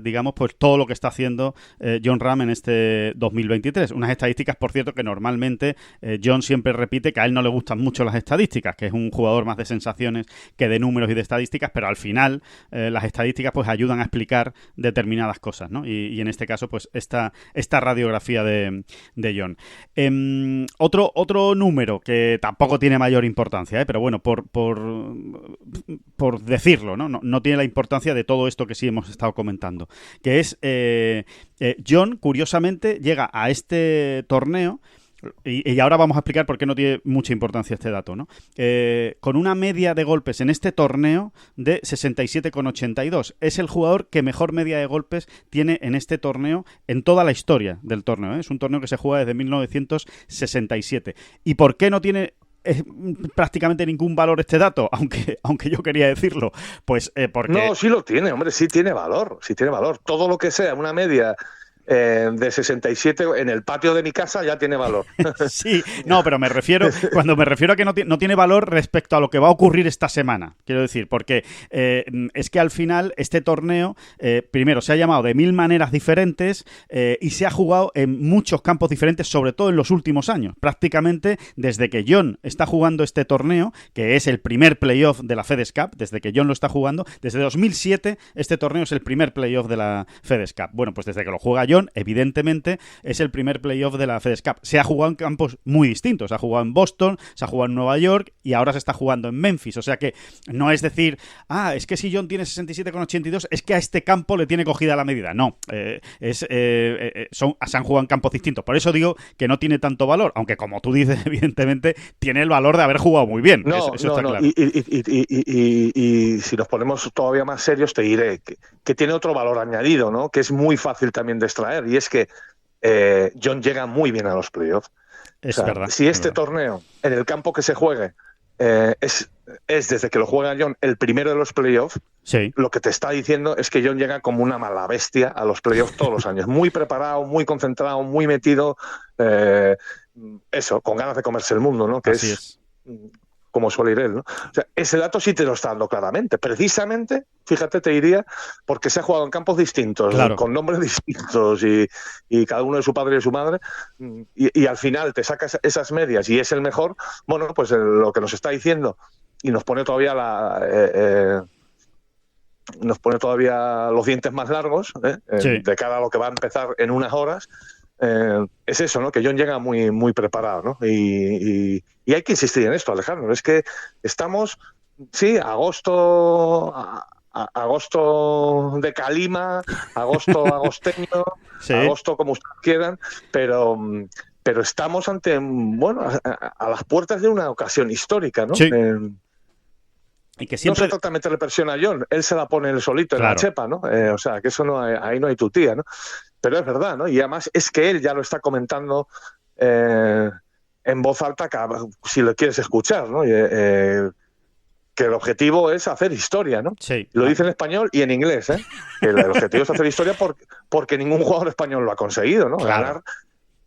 digamos, pues todo lo que está haciendo Jon Rahm en este 2023. Unas estadísticas, por cierto, que normalmente Jon siempre repite que a él no le gustan mucho las estadísticas, que es un jugador más de sensaciones que de números y de estadísticas, pero al final las estadísticas pues ayudan a explicar determinadas cosas, ¿no? Y en este caso, pues esta radiografía de Jon. Otro número que tampoco tiene mayor importancia, pero bueno, por decirlo, ¿no? No tiene la importancia de todo esto que sí hemos estado comentando, que es Jon, curiosamente, llega a este torneo. Y ahora vamos a explicar por qué no tiene mucha importancia este dato, ¿no? Con una media de golpes en este torneo de 67,82. Es el jugador que mejor media de golpes tiene en este torneo en toda la historia del torneo, ¿eh? Es un torneo que se juega desde 1967. ¿Y por qué no tiene prácticamente ningún valor este dato, aunque yo quería decirlo? Pues porque... No, sí lo tiene, hombre, sí tiene valor. Todo lo que sea una media de 67 en el patio de mi casa ya tiene valor. Sí, no, pero cuando me refiero a que no tiene valor respecto a lo que va a ocurrir esta semana, quiero decir, porque es que al final este torneo, primero, se ha llamado de 1000 maneras diferentes y se ha jugado en muchos campos diferentes, sobre todo en los últimos años. Prácticamente desde que Jon está jugando este torneo, que es el primer playoff de la FedEx Cup, desde que Jon lo está jugando, desde 2007 este torneo es el primer playoff de la FedEx Cup. Bueno, pues desde que lo juega Jon, evidentemente es el primer playoff de la FedEx Cup. Se ha jugado en campos muy distintos. Se ha jugado en Boston, se ha jugado en Nueva York y ahora se está jugando en Memphis. O sea que no es decir, es que si Jon tiene 67,82 es que a este campo le tiene cogida la medida. No, se han jugado en campos distintos. Por eso digo que no tiene tanto valor, aunque como tú dices, evidentemente tiene el valor de haber jugado muy bien. Eso está claro. Y si nos ponemos todavía más serios, te diré que tiene otro valor añadido, ¿no? Que es muy fácil también de extraer, y es que Jon llega muy bien a los playoffs. Es verdad. Si este torneo, en el campo que se juegue, es desde que lo juega Jon el primero de los playoffs, Sí. lo que te está diciendo es que John llega como una mala bestia a los playoffs todos los años. Muy preparado, muy concentrado, muy metido. Eso, con ganas de comerse el mundo, ¿no? Que Así es. como suele ir él, ¿no? O sea, ese dato sí te lo está dando claramente. Precisamente, fíjate, te diría, porque se ha jugado en campos distintos, Claro. con nombres distintos y cada uno de su padre y de su madre, y al final te sacas esas medias y es el mejor. Bueno, pues lo que nos está diciendo y nos pone todavía los dientes más largos, Sí. de cara a lo que va a empezar en unas horas. Es eso, ¿no? Que John llega muy, muy preparado, ¿no? Y hay que insistir en esto, Alejandro. Es que estamos, sí, agosto de calima, agosteño, Sí. agosto como ustedes quieran, pero estamos ante, bueno, a las puertas de una ocasión histórica, ¿no? Sí. Y que No siempre... se trata de meterle presión a John, él se la pone él solito en Claro. la chepa, ¿no? O sea, que eso ahí no hay tutía, ¿no? Pero es verdad, ¿no? Y además es que él ya lo está comentando en voz alta, si lo quieres escuchar, ¿no? Que el objetivo es hacer historia, ¿no? Sí. Lo dice en español y en inglés, ¿eh? Que el objetivo es hacer historia porque ningún jugador español lo ha conseguido, ¿no? Claro. Ganar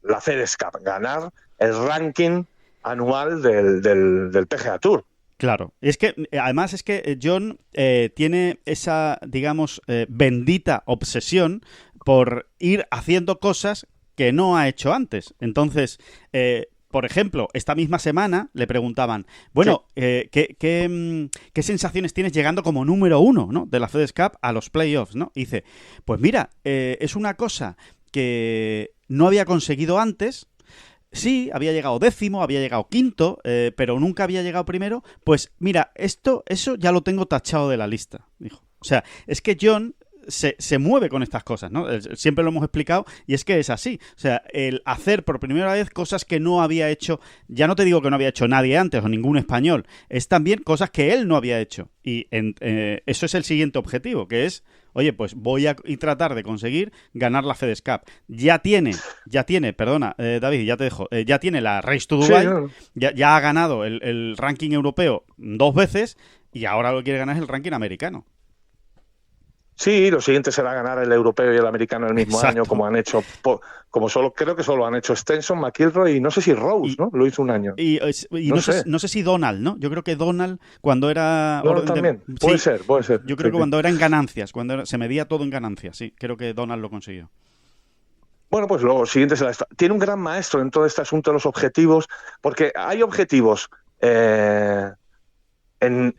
la FedEx Cup, ganar el ranking anual del PGA Tour. Claro, y es que además es que John tiene esa, digamos, bendita obsesión por ir haciendo cosas que no ha hecho antes. Entonces, por ejemplo, esta misma semana le preguntaban, bueno, sí. ¿qué sensaciones tienes llegando como número 1, ¿no? de la FedEx Cup a los playoffs, ¿no? Y dice, pues mira, es una cosa que no había conseguido antes. Sí, había llegado 10º, había llegado 5º, pero nunca había llegado primero. Pues mira, eso ya lo tengo tachado de la lista, dijo. O sea, es que John se mueve con estas cosas, ¿no? Siempre lo hemos explicado y es que es así. O sea, el hacer por primera vez cosas que no había hecho, ya no te digo que no había hecho nadie antes o ningún español, es también cosas que él no había hecho. Y eso es el siguiente objetivo, que es, oye, pues voy a tratar de conseguir ganar la FedEx Cup. Ya tiene, perdona, David, ya te dejo, ya tiene la Race to Dubai, sí, no. ya ha ganado el ranking europeo 2 veces y ahora lo que quiere ganar es el ranking americano. Sí, lo siguiente será ganar el europeo y el americano el mismo año, como han hecho, creo que solo han hecho Stenson, McIlroy y no sé si Rose, ¿no? Lo hizo un año. Y no sé si Donald, ¿no? Yo creo que Donald, cuando era... Donald también, puede ser. Yo creo que cuando era en ganancias, se medía todo en ganancias, sí, creo que Donald lo consiguió. Bueno, pues lo siguiente será esto. Tiene un gran maestro en todo este asunto de los objetivos, porque hay objetivos... En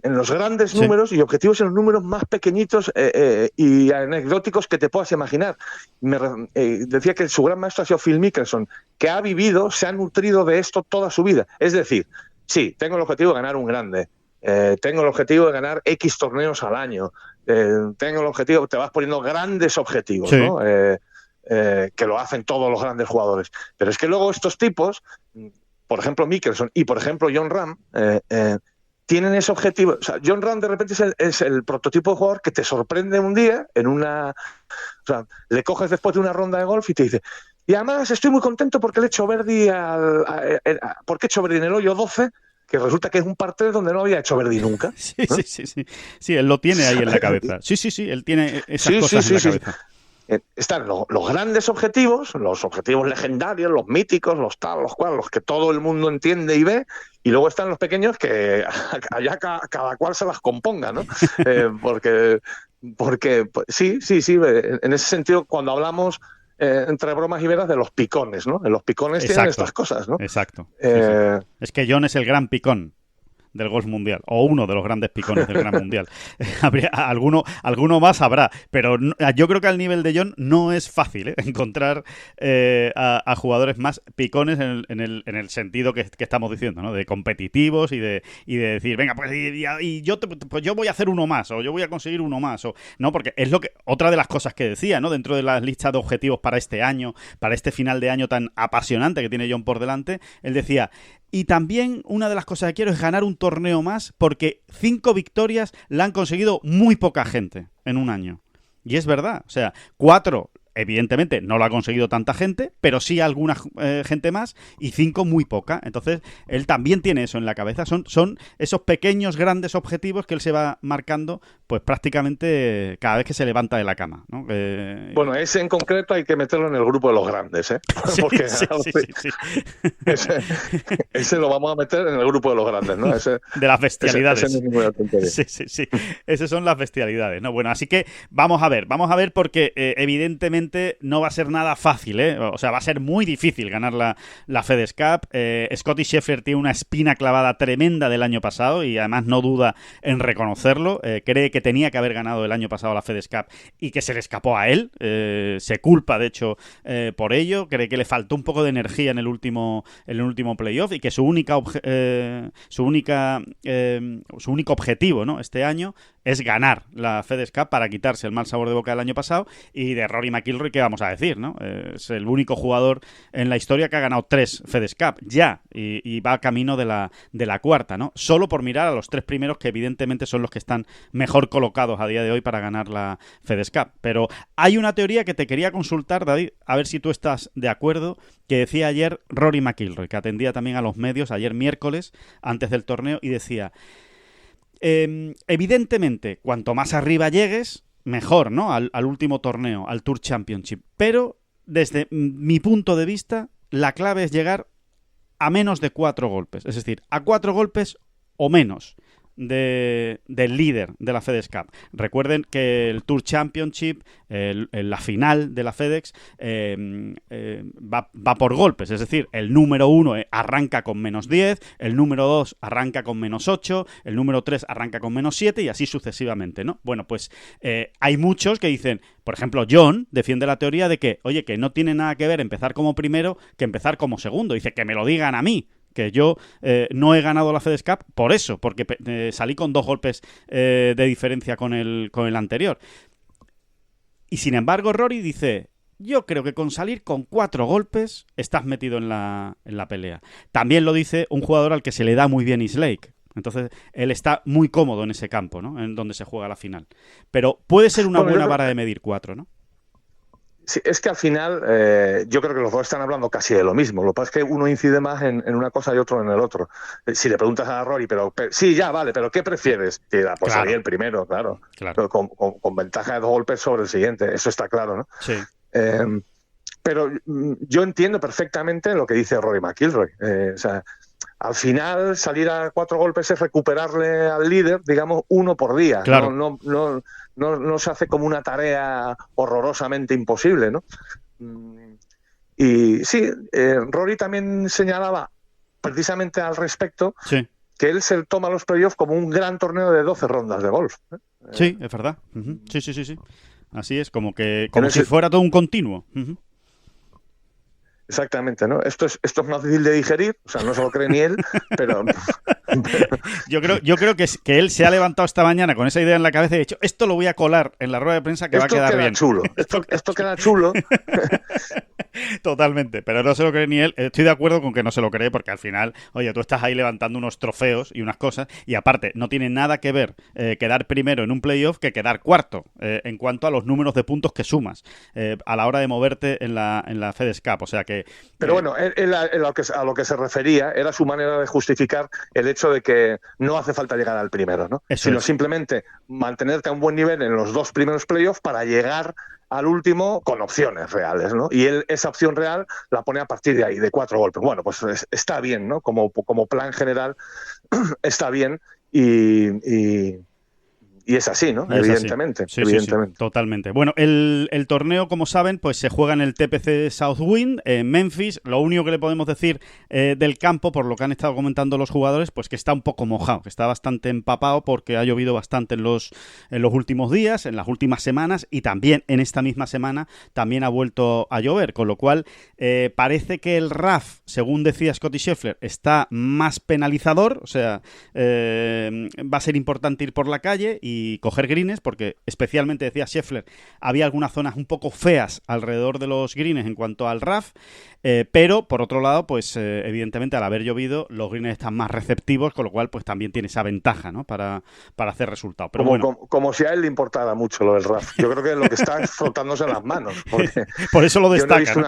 los grandes números y objetivos en los números más pequeñitos y anecdóticos que te puedas imaginar. Decía que su gran maestro ha sido Phil Mickelson, que ha vivido, se ha nutrido de esto toda su vida. Es decir, sí, tengo el objetivo de ganar un grande, tengo el objetivo de ganar X torneos al año, tengo el objetivo, te vas poniendo grandes objetivos, sí. ¿no? Que lo hacen todos los grandes jugadores. Pero es que luego estos tipos, por ejemplo Mickelson y por ejemplo Jon Rahm, tienen ese objetivo. O sea, Jon Rahm de repente es el prototipo de jugador que te sorprende un día o sea, le coges después de una ronda de golf y te dice, y además estoy muy contento porque le he hecho birdie porque he hecho birdie en el hoyo 12, que resulta que es un par 3 donde no había hecho birdie nunca. Sí, ¿no? Sí, él lo tiene ahí en la cabeza. Sí, él tiene esas cosas en la cabeza. Están los grandes objetivos, los objetivos legendarios, los míticos, los que todo el mundo entiende y ve, y luego están los pequeños que allá cada cual se las componga, ¿no? Porque sí, en ese sentido, cuando hablamos entre bromas y veras de los picones, ¿no? Los picones tienen estas cosas, ¿no? Exacto. Sí. Es que John es el gran picón del golf mundial, o uno de los grandes picones del gran mundial. Alguno más habrá, pero yo creo que al nivel de John no es fácil encontrar a jugadores más picones en el sentido que estamos diciendo, ¿no? De competitivos y de decir, venga, pues yo voy a hacer uno más, o yo voy a conseguir uno más, o no, porque es otra de las cosas que decía, ¿no? Dentro de las listas de objetivos para este año, para este final de año tan apasionante que tiene John por delante, él decía, y también una de las cosas que quiero es ganar un torneo más, porque 5 victorias la han conseguido muy poca gente en un año. Y es verdad, o sea, 4 evidentemente no lo ha conseguido tanta gente, pero sí alguna gente más, y 5 muy poca. Entonces, él también tiene eso en la cabeza. Son esos pequeños, grandes objetivos que él se va marcando, pues prácticamente cada vez que se levanta de la cama, ¿no? Bueno, ese en concreto hay que meterlo en el grupo de los grandes, ¿eh? Sí, Porque sí. ese lo vamos a meter en el grupo de los grandes, ¿no? De las bestialidades. Ese no es ninguna tontería. Sí. Esas son las bestialidades, ¿no? Bueno, así que vamos a ver porque evidentemente no va a ser nada fácil, ¿eh? O sea, va a ser muy difícil ganar la FedEx Cup. Scottie Scheffler tiene una espina clavada tremenda del año pasado y además no duda en reconocerlo. Cree que tenía que haber ganado el año pasado la FedEx Cup y que se le escapó a él. Se culpa, de hecho, por ello. Cree que le faltó un poco de energía en el último playoff y que su único objetivo, ¿no?, este año es ganar la FedEx Cup para quitarse el mal sabor de boca del año pasado. Y de Rory McIlroy, ¿qué vamos a decir, no? Es el único jugador en la historia que ha ganado 3 FedEx Cup ya y va camino de la cuarta, ¿no? Solo por mirar a los 3 primeros, que evidentemente son los que están mejor colocados a día de hoy para ganar la FedEx Cup. Pero hay una teoría que te quería consultar, David, a ver si tú estás de acuerdo, que decía ayer Rory McIlroy, que atendía también a los medios ayer miércoles antes del torneo, y decía: evidentemente, cuanto más arriba llegues, mejor, ¿no?, al último torneo, al Tour Championship. Pero, desde mi punto de vista, la clave es llegar a menos de 4 golpes. Es decir, a 4 golpes o menos del líder de la FedEx Cup. Recuerden que el Tour Championship, la final de la FedEx, va por golpes. Es decir, el número 1 arranca con menos 10, el número 2 arranca con menos 8, el número 3 arranca con menos 7 y así sucesivamente, ¿no? Bueno, pues hay muchos que dicen, por ejemplo, John defiende la teoría de que, oye, que no tiene nada que ver empezar como primero que empezar como segundo. Dice que me lo digan a mí, que yo no he ganado la FedEx Cup por eso, porque salí con 2 golpes de diferencia con el anterior. Y sin embargo, Rory dice: yo creo que con salir con 4 golpes estás metido en la pelea. También lo dice un jugador al que se le da muy bien East Lake. Entonces, él está muy cómodo en ese campo, ¿no?, en donde se juega la final. Pero puede ser una buena vara de medir 4, ¿no? Sí, es que al final yo creo que los dos están hablando casi de lo mismo. Lo que pasa es que uno incide más en una cosa y otro en el otro. Si le preguntas a Rory, pero sí, ya, vale, pero ¿qué prefieres? Y dirá, pues salir el primero, claro. Pero con ventaja de 2 golpes sobre el siguiente. Eso está claro, ¿no? Sí. Pero yo entiendo perfectamente lo que dice Rory McIlroy. O sea, al final salir a 4 golpes es recuperarle al líder, digamos, 1 por día. Claro. No se hace como una tarea horrorosamente imposible, ¿no? Y sí, Rory también señalaba precisamente al respecto, sí, que él se toma los playoffs como un gran torneo de 12 rondas de golf. Sí, es verdad. Uh-huh. Sí. Así es, como si fuera todo un continuo. Uh-huh. Exactamente, ¿no? Esto es más difícil de digerir, o sea, no se lo cree ni él, pero... Yo creo que él se ha levantado esta mañana con esa idea en la cabeza y ha dicho: esto lo voy a colar en la rueda de prensa, que va a quedar bien. Esto queda chulo. Totalmente, pero no se lo cree ni él. Estoy de acuerdo con que no se lo cree, porque al final, oye, tú estás ahí levantando unos trofeos y unas cosas, y aparte, no tiene nada que ver quedar primero en un playoff que quedar cuarto, en cuanto a los números de puntos que sumas a la hora de moverte en la FedEx Cup. O sea que... Pero bueno, él a lo que se refería era su manera de justificar el hecho de que no hace falta llegar al primero, ¿no? Sino simplemente mantenerte a un buen nivel en los 2 primeros playoffs para llegar al último con opciones reales, ¿no? Y él esa opción real la pone a partir de ahí, de 4 golpes. Bueno, pues está bien, ¿no? Como plan general está bien y es así, ¿no? Evidentemente. Sí, totalmente. Bueno, el torneo, como saben, pues se juega en el TPC Southwind, en Memphis. Lo único que le podemos decir del campo, por lo que han estado comentando los jugadores, pues que está un poco mojado, que está bastante empapado porque ha llovido bastante en los últimos días, en las últimas semanas, y también en esta misma semana también ha vuelto a llover, con lo cual parece que el RAF, según decía Scottie Scheffler, está más penalizador, o sea, va a ser importante ir por la calle, y coger greens, porque especialmente, decía Scheffler, había algunas zonas un poco feas alrededor de los greens en cuanto al rough, pero por otro lado, pues evidentemente al haber llovido, los greens están más receptivos, con lo cual pues también tiene esa ventaja, ¿no? Para hacer resultados. Pero como si a él le importara mucho lo del rough. Yo creo que lo que está es frotándose las manos. Por eso lo destaca. Yo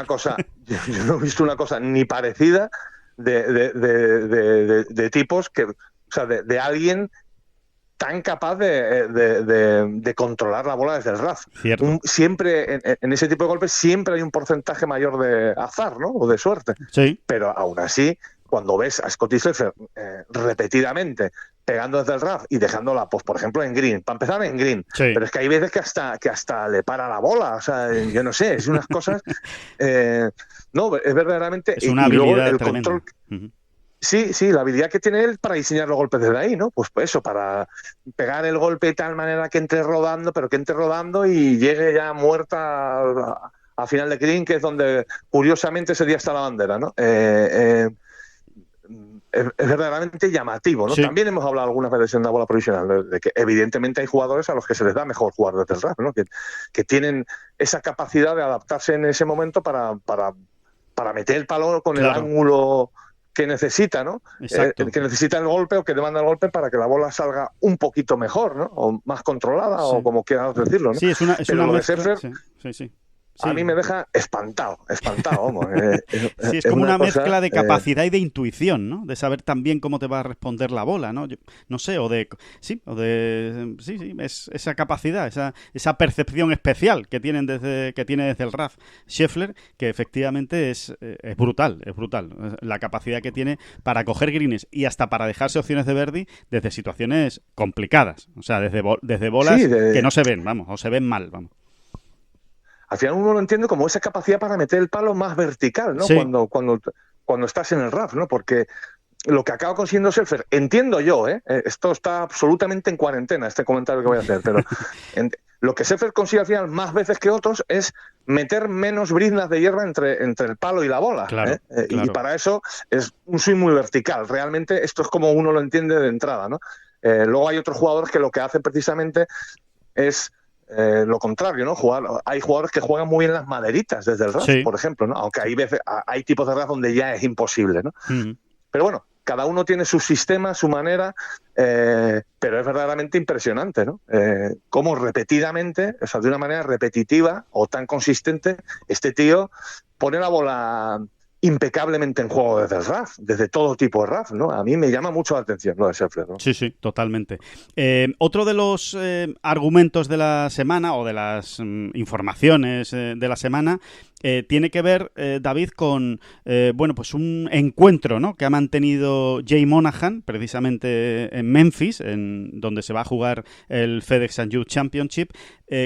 no he visto una cosa ni parecida de tipos que, o sea, de alguien tan capaz de controlar la bola desde el rough. Siempre en ese tipo de golpes siempre hay un porcentaje mayor de azar, ¿no? O de suerte. Sí. Pero aún así, cuando ves a Scottie Scheffler repetidamente pegando desde el rough y dejándola, pues por ejemplo en green, para empezar en green, sí. Pero es que hay veces que hasta le para la bola, o sea, yo no sé, es unas cosas, no, es verdaderamente, es una habilidad luego el tremenda. control. Sí, la habilidad que tiene él para diseñar los golpes desde ahí, ¿no? Pues eso, para pegar el golpe de tal manera que entre rodando y llegue ya muerta a final de green, que es donde curiosamente ese día está la bandera, ¿no? Es verdaderamente llamativo, ¿no? Sí. También hemos hablado algunas veces en la bola provisional de que evidentemente hay jugadores a los que se les da mejor jugar desde el rough, ¿no? Que tienen esa capacidad de adaptarse en ese momento para meter el palo con el ángulo que necesita, ¿no? Que necesita el golpe o que demanda el golpe para que la bola salga un poquito mejor, ¿no? O más controlada, sí. O como quieras decirlo, ¿no? Sí, es una mezcla. Scheffler, sí. A mí me deja espantado, vamos. Sí, es como una mezcla de capacidad y de intuición, ¿no? De saber también cómo te va a responder la bola, ¿no? No sé, sí, es esa capacidad, esa percepción especial que tiene desde el rough Scheffler, que efectivamente es brutal, la capacidad que tiene para coger greens y hasta para dejarse opciones de birdie desde situaciones complicadas, o sea, desde bolas que no se ven, vamos, o se ven mal, vamos. Al final uno lo entiende como esa capacidad para meter el palo más vertical, ¿no? Sí. Cuando estás en el rough, ¿no? Porque lo que acaba consiguiendo Scheffler, entiendo yo, esto está absolutamente en cuarentena, este comentario que voy a hacer, pero lo que Scheffler consigue al final más veces que otros es meter menos briznas de hierba entre el palo y la bola. Claro. Y para eso es un swing muy vertical. Realmente esto es como uno lo entiende de entrada, ¿no? Luego hay otros jugadores que lo que hacen precisamente es lo contrario, ¿no? Hay jugadores que juegan muy bien las maderitas desde el rough, sí. Por ejemplo, ¿no? Aunque hay tipos de rough donde ya es imposible, ¿no? Pero bueno, cada uno tiene su sistema, su manera, pero es verdaderamente impresionante, ¿no? Cómo repetidamente, o sea, de una manera repetitiva o tan consistente, este tío pone la bola impecablemente en juego desde el rough, desde todo tipo de rough, ¿no? A mí me llama mucho la atención lo de Scheffler, ¿no? Sí, totalmente. Otro de los argumentos de la semana o de las informaciones de la semana tiene que ver, David, con pues un encuentro, ¿no? Que ha mantenido Jay Monahan, precisamente en Memphis, donde se va a jugar el FedEx St. Jude Championship,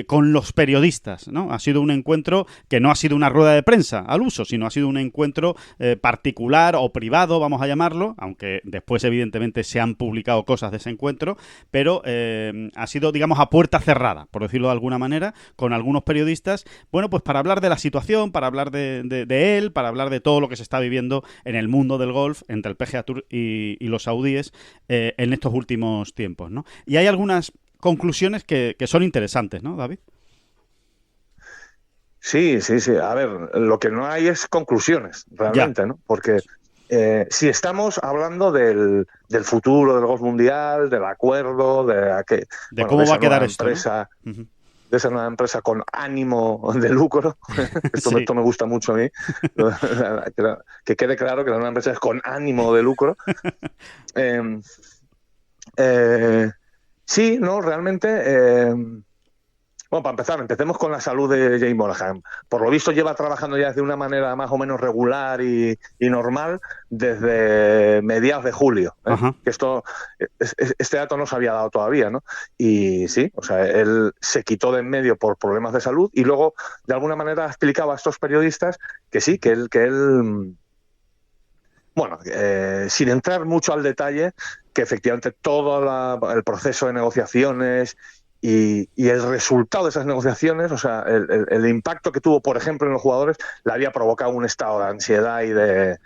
con los periodistas, ¿no? Ha sido un encuentro que no ha sido una rueda de prensa al uso, sino ha sido un encuentro particular o privado, vamos a llamarlo, aunque después evidentemente se han publicado cosas de ese encuentro, pero ha sido, digamos, a puerta cerrada, por decirlo de alguna manera, con algunos periodistas, bueno, pues para hablar de la situación, para hablar de él, para hablar de todo lo que se está viviendo en el mundo del golf entre el PGA Tour y los saudíes en estos últimos tiempos, ¿no? Y hay algunas conclusiones que son interesantes, ¿no, David? Sí. A ver, lo que no hay es conclusiones, realmente, ¿no? Porque si estamos hablando del futuro del golf mundial, del acuerdo, de cómo va a quedar esto, empresa, ¿no? De esa nueva empresa con ánimo de lucro, esto me gusta mucho a mí, que quede claro que la nueva empresa es con ánimo de lucro. Sí, no, realmente. Bueno, para empezar, empecemos con la salud de Jay Monahan. Por lo visto lleva trabajando ya de una manera más o menos regular y normal desde mediados de julio. Que este dato no se había dado todavía, ¿no? Y sí, o sea, él se quitó de en medio por problemas de salud y luego de alguna manera explicaba a estos periodistas que sí, que él bueno, sin entrar mucho al detalle, que efectivamente todo el proceso de negociaciones y el resultado de esas negociaciones, o sea, el impacto que tuvo, por ejemplo, en los jugadores, le había provocado un estado de ansiedad y de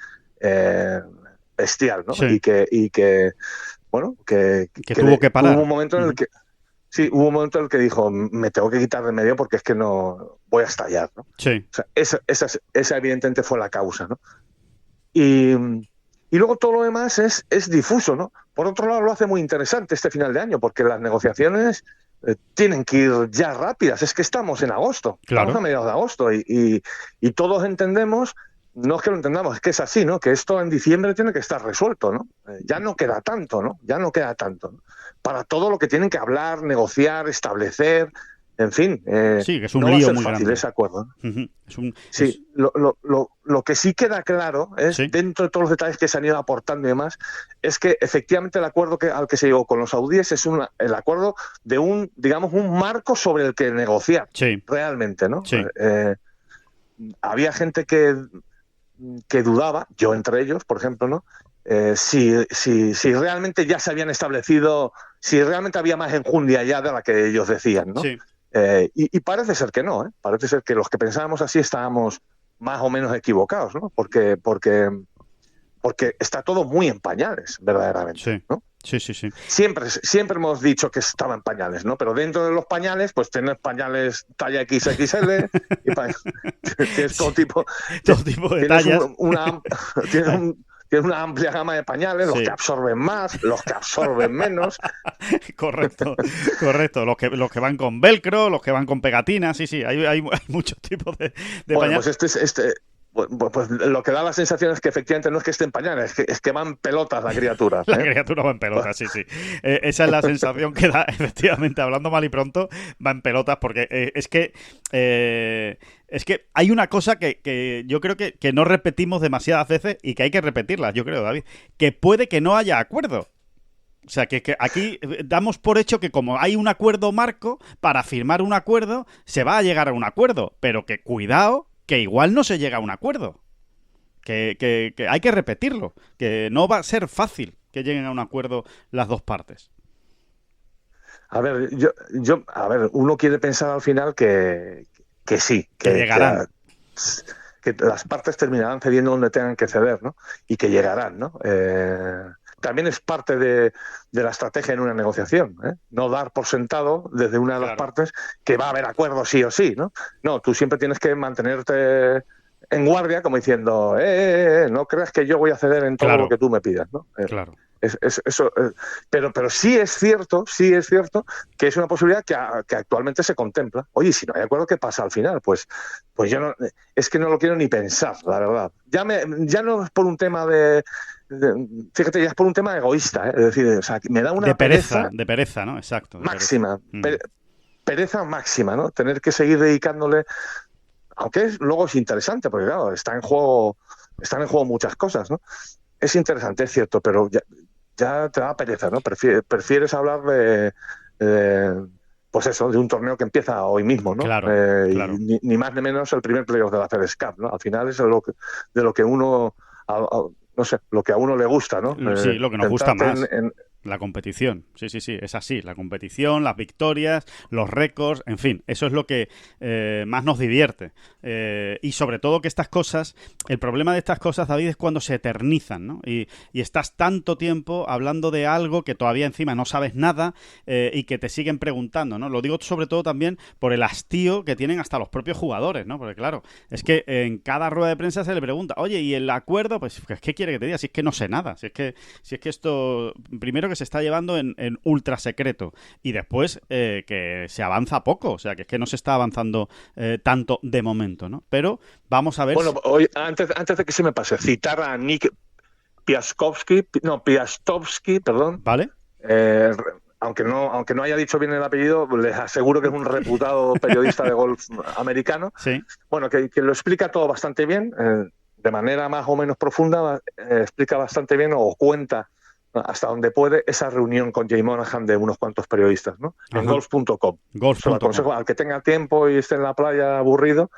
bestial, ¿no? Sí. Y que bueno, que tuvo que parar. Hubo un momento en el que Sí, hubo un momento en el que dijo, me tengo que quitar de medio porque es que no voy a estallar, ¿no? Sí. O sea, esa evidentemente fue la causa, ¿no? Y luego todo lo demás es difuso, ¿no? Por otro lado, lo hace muy interesante este final de año, porque las negociaciones tienen que ir ya rápidas. Es que estamos en agosto, Claro. estamos a mediados de agosto y todos entendemos, no es que lo entendamos, es que es así, ¿no? Que esto en diciembre tiene que estar resuelto, ¿no? Ya no queda tanto, ¿no? Ya no queda tanto, ¿no? Para todo lo que tienen que hablar, negociar, establecer, en fin. Sí, que es un no va a lío ser muy fácil grande. ese acuerdo, ¿no? Ujú. Sí, lo que sí queda claro es, Sí. dentro de todos los detalles que se han ido aportando y demás, es que efectivamente el acuerdo al que se llegó con los saudíes es el acuerdo de un marco sobre el que negociar, Sí. realmente, ¿no? Sí. Había gente que dudaba, yo entre ellos, por ejemplo, ¿no? Si realmente ya se habían establecido, si realmente había más enjundia ya de la que ellos decían, ¿no? Sí. Y parece ser que no, ¿eh? Parece ser que los que pensábamos así estábamos más o menos equivocados, ¿no? Porque está todo muy en pañales, verdaderamente, Sí. ¿no? Sí. Siempre hemos dicho que estaba en pañales, ¿no? Pero dentro de los pañales, pues tienes pañales talla XXL y tienes todo tipo, Todo tipo de tienes tallas. tienes una amplia gama de pañales, los Sí. que absorben más, los que absorben menos. Correcto. Los que van con velcro, los que van con pegatinas, sí, hay muchos tipos de Bueno, pañales. pues pues lo que da la sensación es que efectivamente no es que esté en pañales, es que van pelotas la criatura. La criatura va en pelotas, sí. Esa es la sensación que da, efectivamente, hablando mal y pronto, va en pelotas, porque es que hay una cosa que yo creo que no repetimos demasiadas veces y que hay que repetirla, yo creo, David, que puede que no haya acuerdo. O sea, que aquí damos por hecho que como hay un acuerdo marco, para firmar un acuerdo se va a llegar a un acuerdo, pero que cuidado, que igual no se llega a un acuerdo. Que hay que repetirlo, que no va a ser fácil que lleguen a un acuerdo las dos partes. A ver, a ver, uno quiere pensar al final que sí, Que llegarán. Que las partes terminarán cediendo donde tengan que ceder, ¿no? Y que llegarán, ¿no? También es parte de la estrategia en una negociación, ¿eh? No dar por sentado desde una de las partes que va a haber acuerdo sí o sí, ¿no? No, tú siempre tienes que mantenerte en guardia como diciendo, no creas que yo voy a ceder en todo lo que tú me pidas, ¿no? Claro. Eso, pero sí es cierto que es una posibilidad que actualmente se contempla. Oye, si no hay acuerdo, ¿qué pasa al final? Pues yo no, es que no lo quiero ni pensar, la verdad. Ya no es por un tema fíjate, ya es por un tema egoísta, ¿eh? Es decir, o sea, me da una de pereza, ¿no? Exacto. Máxima, pereza máxima, ¿no? Tener que seguir dedicándole, aunque luego es interesante, porque claro, están en juego muchas cosas, ¿no? Es interesante, es cierto, pero ya te da pereza, ¿no? Prefieres hablar pues eso, de un torneo que empieza hoy mismo, ¿no? Claro. Y ni más ni menos el primer playoff de la FedEx Cup, ¿no? Al final es de lo que uno, no sé, lo que a uno le gusta, ¿no? Sí, lo que nos gusta más. La competición, sí, es así. La competición, las victorias, los récords, en fin, eso es lo que más nos divierte. Y sobre todo que estas cosas, el problema de estas cosas, David, es cuando se eternizan, ¿no? Y estás tanto tiempo hablando de algo que todavía encima no sabes nada y que te siguen preguntando, ¿no? Lo digo sobre todo también por el hastío que tienen hasta los propios jugadores, ¿no? Porque claro, es que en cada rueda de prensa se le pregunta, oye, ¿y el acuerdo? Pues, ¿qué quiere que te diga? Si es que no sé nada, si es que esto, primero que se está llevando en ultra secreto y después que se avanza poco, o sea que es que no se está avanzando tanto de momento, ¿no? Pero vamos a ver. Bueno, hoy, antes de que se me pase, citar a Nick Piastovsky, perdón. Vale. Aunque no haya dicho bien el apellido, les aseguro que es un reputado periodista de golf americano. Sí. Bueno, que lo explica todo bastante bien, de manera más o menos profunda, explica bastante bien o cuenta hasta donde puede esa reunión con Jay Monahan de unos cuantos periodistas, ¿no? En golf.com. Se lo aconsejo al que tenga tiempo y esté en la playa aburrido,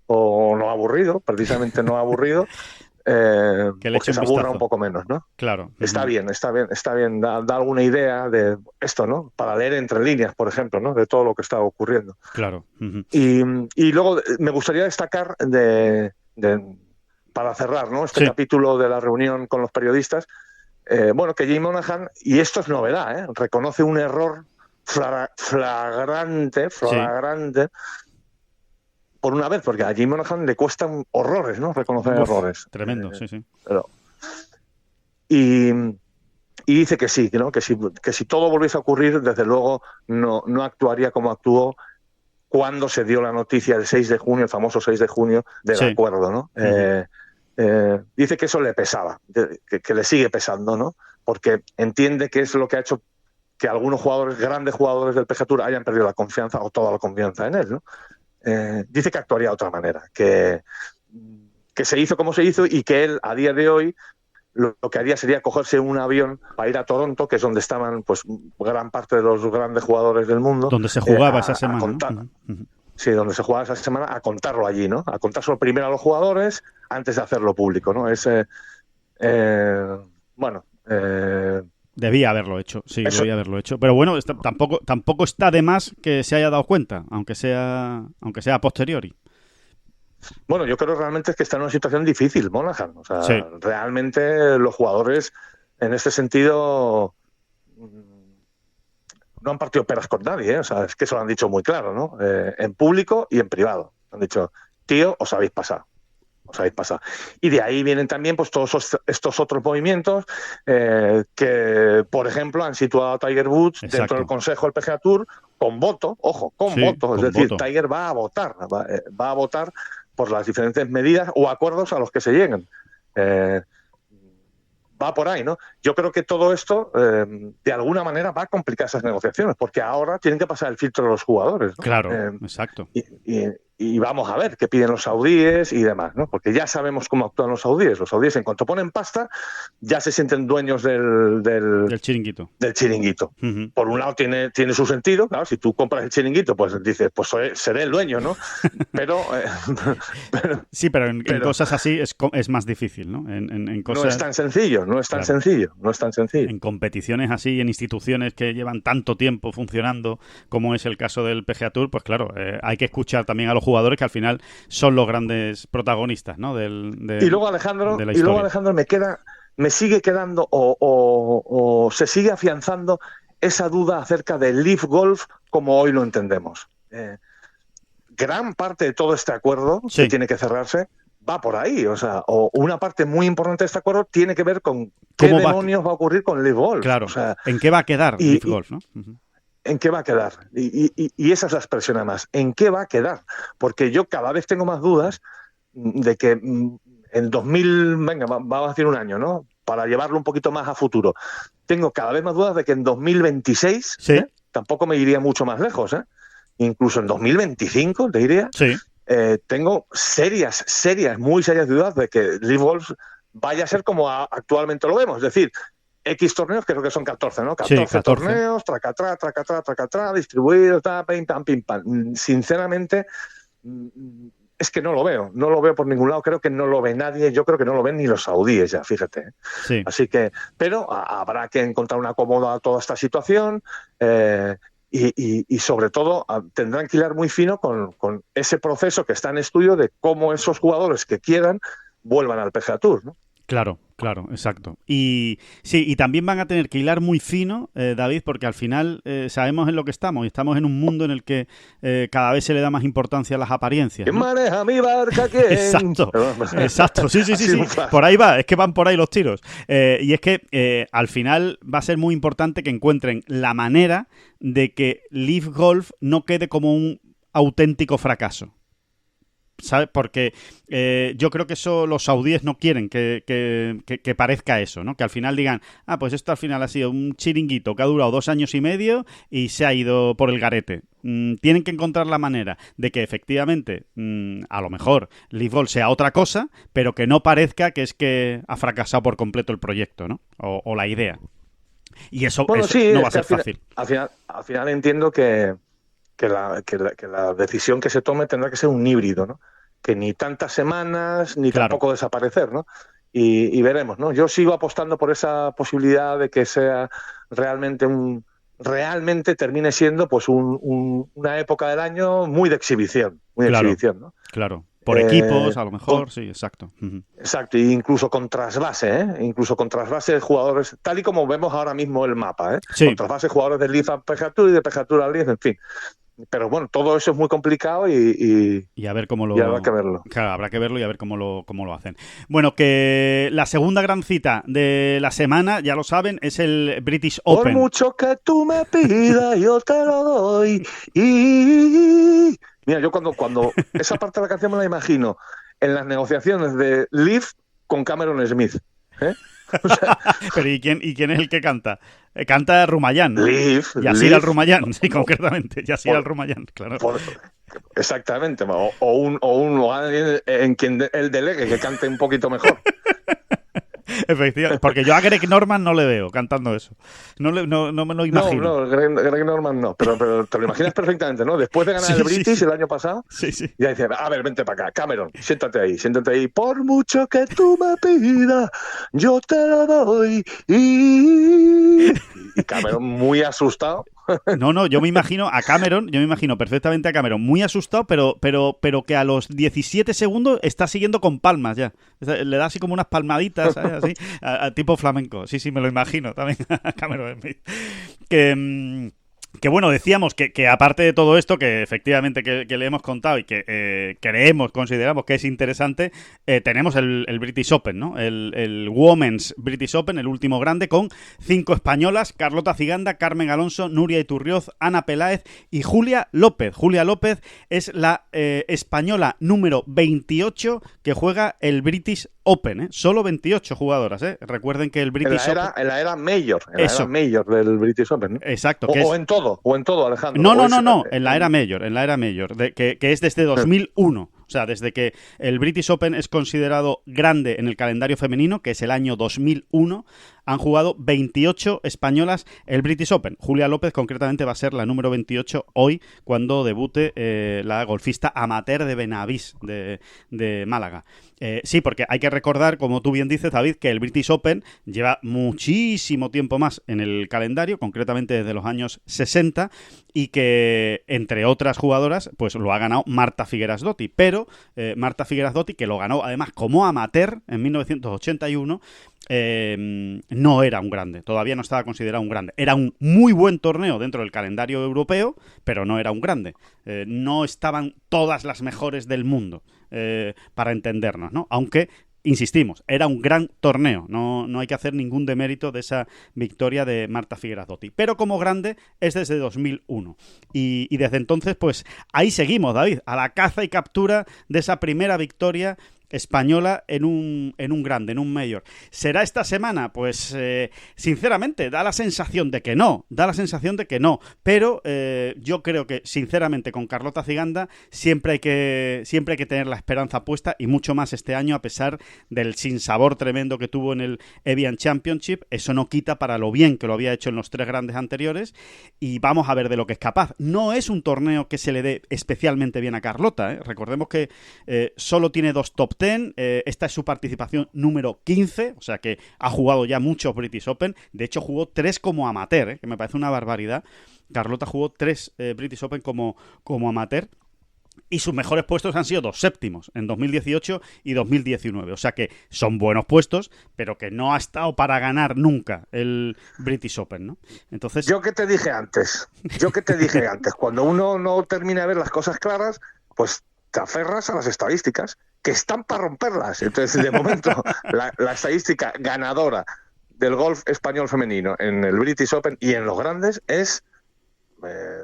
o no aburrido, precisamente no aburrido, pues que se aburra un poco menos, ¿no? Claro. Está bien, da alguna idea de esto, ¿no? Para leer entre líneas, por ejemplo, ¿no? De todo lo que está ocurriendo. Claro. Y luego me gustaría destacar para cerrar, ¿no? Este capítulo de la reunión con los periodistas, que Jay Monahan, y esto es novedad, reconoce un error flagrante, por una vez, porque a Jim Monahan le cuestan horrores, ¿no? Reconocer errores. Tremendo, sí. Y dice que sí, ¿no? Que si todo volviese a ocurrir, desde luego no actuaría como actuó cuando se dio la noticia el 6 de junio, el famoso 6 de junio del acuerdo, ¿no? Dice que eso le pesaba, que le sigue pesando, ¿no? Porque entiende que es lo que ha hecho que algunos jugadores, grandes jugadores del PGA Tour, hayan perdido la confianza o toda la confianza en él, ¿no? Dice que actuaría de otra manera, que se hizo como se hizo y que él, a día de hoy, lo que haría sería cogerse un avión para ir a Toronto, que es donde estaban pues gran parte de los grandes jugadores del mundo. Donde se jugaba esa semana. Sí, donde se jugaba esa semana, a contarlo allí, ¿no? A contárselo primero a los jugadores antes de hacerlo público, ¿no? Debía haberlo hecho, debía haberlo hecho. Pero bueno, tampoco está de más que se haya dado cuenta, aunque sea a posteriori. Bueno, yo creo realmente que está en una situación difícil, Monahan. O sea, realmente los jugadores, en este sentido, no han partido peras con nadie, ¿eh? O sea, es que eso lo han dicho muy claro, ¿no? En público y en privado. Han dicho, tío, os habéis pasado. Y de ahí vienen también pues todos estos otros movimientos que, por ejemplo, han situado a Tiger Woods dentro del Consejo del PGA Tour con voto, voto. Es decir, Tiger va a votar por las diferentes medidas o acuerdos a los que se lleguen. Va por ahí, ¿no? Yo creo que todo esto, de alguna manera, va a complicar esas negociaciones, porque ahora tienen que pasar el filtro de los jugadores, ¿no? Claro, exacto. Y vamos a ver qué piden los saudíes y demás, ¿no? Porque ya sabemos cómo actúan los saudíes. Los saudíes, en cuanto ponen pasta, ya se sienten dueños del chiringuito. Del chiringuito. Uh-huh. Por un lado tiene su sentido, claro, si tú compras el chiringuito, pues dices, pues seré el dueño, ¿no? Pero en cosas así es más difícil, ¿no? En cosas... No es tan sencillo. En competiciones así, en instituciones que llevan tanto tiempo funcionando, como es el caso del PGA Tour, pues claro, hay que escuchar también a los jugadores que al final son los grandes protagonistas, ¿no? Y luego Alejandro, me sigue quedando o se sigue afianzando esa duda acerca del Live Golf como hoy lo entendemos. Gran parte de todo este acuerdo que tiene que cerrarse va por ahí, o una parte muy importante de este acuerdo tiene que ver con qué demonios va a ocurrir con Live Golf. Claro, ¿en qué va a quedar Live Golf, no? Uh-huh. ¿En qué va a quedar? Y esa es la expresión además. ¿En qué va a quedar? Porque yo cada vez tengo más dudas de que en 2000, vamos a decir un año, ¿no? Para llevarlo un poquito más a futuro. Tengo cada vez más dudas de que en 2026, tampoco me iría mucho más lejos, incluso en 2025, te diría, tengo muy serias dudas de que Live Golf vaya a ser como actualmente lo vemos. Es decir, X torneos, creo que son 14, ¿no? 14 torneos, tracatrá, distribuidos, pim, pam. Sinceramente, es que no lo veo por ningún lado, creo que no lo ve nadie, yo creo que no lo ven ni los saudíes ya, fíjate. Sí. Así que, pero habrá que encontrar una acomodo a toda esta situación y sobre todo tendrán que hilar muy fino con ese proceso que está en estudio de cómo esos jugadores que quieran vuelvan al PGA Tour, ¿no? Claro, exacto. Y también van a tener que hilar muy fino, David, porque al final sabemos en lo que estamos, y estamos en un mundo en el que cada vez se le da más importancia a las apariencias, ¿no? ¿Quién maneja mi barca? ¿Quién? Exacto, sí. Por ahí va, es que van por ahí los tiros. Y es que al final va a ser muy importante que encuentren la manera de que Live Golf no quede como un auténtico fracaso. ¿Sabes? Porque yo creo que eso los saudíes no quieren que parezca eso, ¿no? Que al final digan, pues esto al final ha sido un chiringuito que ha durado 2 años y medio y se ha ido por el garete. Tienen que encontrar la manera de que efectivamente, a lo mejor Live Golf sea otra cosa, pero que no parezca que es que ha fracasado por completo el proyecto, ¿no? O la idea. Y eso no va a ser fácil. Al final entiendo que la decisión que se tome tendrá que ser un híbrido, ¿no? Que ni tantas semanas ni tampoco desaparecer, ¿no? Y veremos, ¿no? Yo sigo apostando por esa posibilidad de que sea realmente termine siendo pues una época del año muy de exhibición, ¿no? Claro. Por equipos, a lo mejor, sí, exacto. Uh-huh. Exacto, e incluso con trasvase, incluso con trasvase de jugadores, tal y como vemos ahora mismo el mapa, Sí. Con trasvase de jugadores de Leaf a PGA Tour y de PGA Tour a Leaf, en fin. Pero bueno, todo eso es muy complicado y a ver cómo lo... y habrá que verlo. Claro, habrá que verlo y a ver cómo lo hacen. Bueno, que la segunda gran cita de la semana, ya lo saben, es el British Open. Por mucho que tú me pidas, yo te lo doy. Y mira, yo cuando esa parte de la canción me la imagino en las negociaciones de Leaf con Cameron Smith. O sea, pero ¿y quién es el que canta? Canta Rumayán, ¿no? Leaf. Yasir Al-Rumayán, sí, concretamente. Yasir Al-Rumayán, claro. Exactamente. O alguien en quien él delegue que cante un poquito mejor. Efectivamente, porque yo a Greg Norman no le veo cantando eso. No me lo imagino. No, Greg Norman no, pero te lo imaginas perfectamente, ¿no? Después de ganar el British el año pasado, ya dice, a ver, vente para acá, Cameron, siéntate ahí. Por mucho que tú me pidas, yo te lo doy. Y Cameron muy asustado. No, yo me imagino perfectamente a Cameron muy asustado, pero que a los 17 segundos está siguiendo con palmas ya. Le da así como unas palmaditas, ¿sabes? Así, a tipo flamenco. Sí, me lo imagino también a Cameron Smith. Que bueno, decíamos que aparte de todo esto, que efectivamente que le hemos contado y que consideramos que es interesante, tenemos el British Open, ¿no? El Women's British Open, el último grande, con 5 españolas: Carlota Ciganda, Carmen Alonso, Nuria Iturrioz, Ana Peláez y Julia López. Julia López es la española número 28 que juega el British Open, ¿eh? Solo 28 jugadoras, ¿eh? Recuerden que el British Open... En la era Major, del British Open, ¿no? Exacto. O en todo, Alejandro. No, en la era Major, que es desde 2001. O sea, desde que el British Open es considerado grande en el calendario femenino, que es el año 2001, han jugado 28 españolas el British Open. Julia López, concretamente, va a ser la número 28 hoy, cuando debute la golfista amateur de Benavís, de Málaga. Sí, porque hay que recordar, como tú bien dices, David, que el British Open lleva muchísimo tiempo más en el calendario, concretamente desde los años 60, y que, entre otras jugadoras, pues lo ha ganado Marta Figueras-Dotti. Pero Marta Figueras-Dotti, que lo ganó además como amateur en 1981, no era un grande, todavía no estaba considerado un grande. Era un muy buen torneo dentro del calendario europeo, pero no era un grande. No estaban todas las mejores del mundo, para entendernos, ¿no? Aunque, insistimos, era un gran torneo, no hay que hacer ningún demérito de esa victoria de Marta Figueras-Dotti. Pero como grande es desde 2001. Y desde entonces, pues ahí seguimos, David, a la caza y captura de esa primera victoria española en un grande, en un Major. ¿Será esta semana? Pues sinceramente da la sensación de que no, pero yo creo que sinceramente con Carlota Ciganda siempre hay que tener la esperanza puesta, y mucho más este año, a pesar del sinsabor tremendo que tuvo en el Evian Championship. Eso no quita para lo bien que lo había hecho en los 3 grandes anteriores, y vamos a ver de lo que es capaz. No es un torneo que se le dé especialmente bien a Carlota, ¿eh? Recordemos que solo tiene 2 top 10. Esta es su participación número 15, o sea que ha jugado ya muchos British Open. De hecho, jugó 3 como amateur, que me parece una barbaridad. Carlota jugó 3 British Open como amateur. Y sus mejores puestos han sido 2 séptimos en 2018 y 2019. O sea que son buenos puestos, pero que no ha estado para ganar nunca el British Open, ¿no? Entonces... Yo que te dije antes, cuando uno no termina de ver las cosas claras, pues te aferras a las estadísticas, que están para romperlas. Entonces, de momento, la estadística ganadora del golf español femenino en el British Open y en los grandes es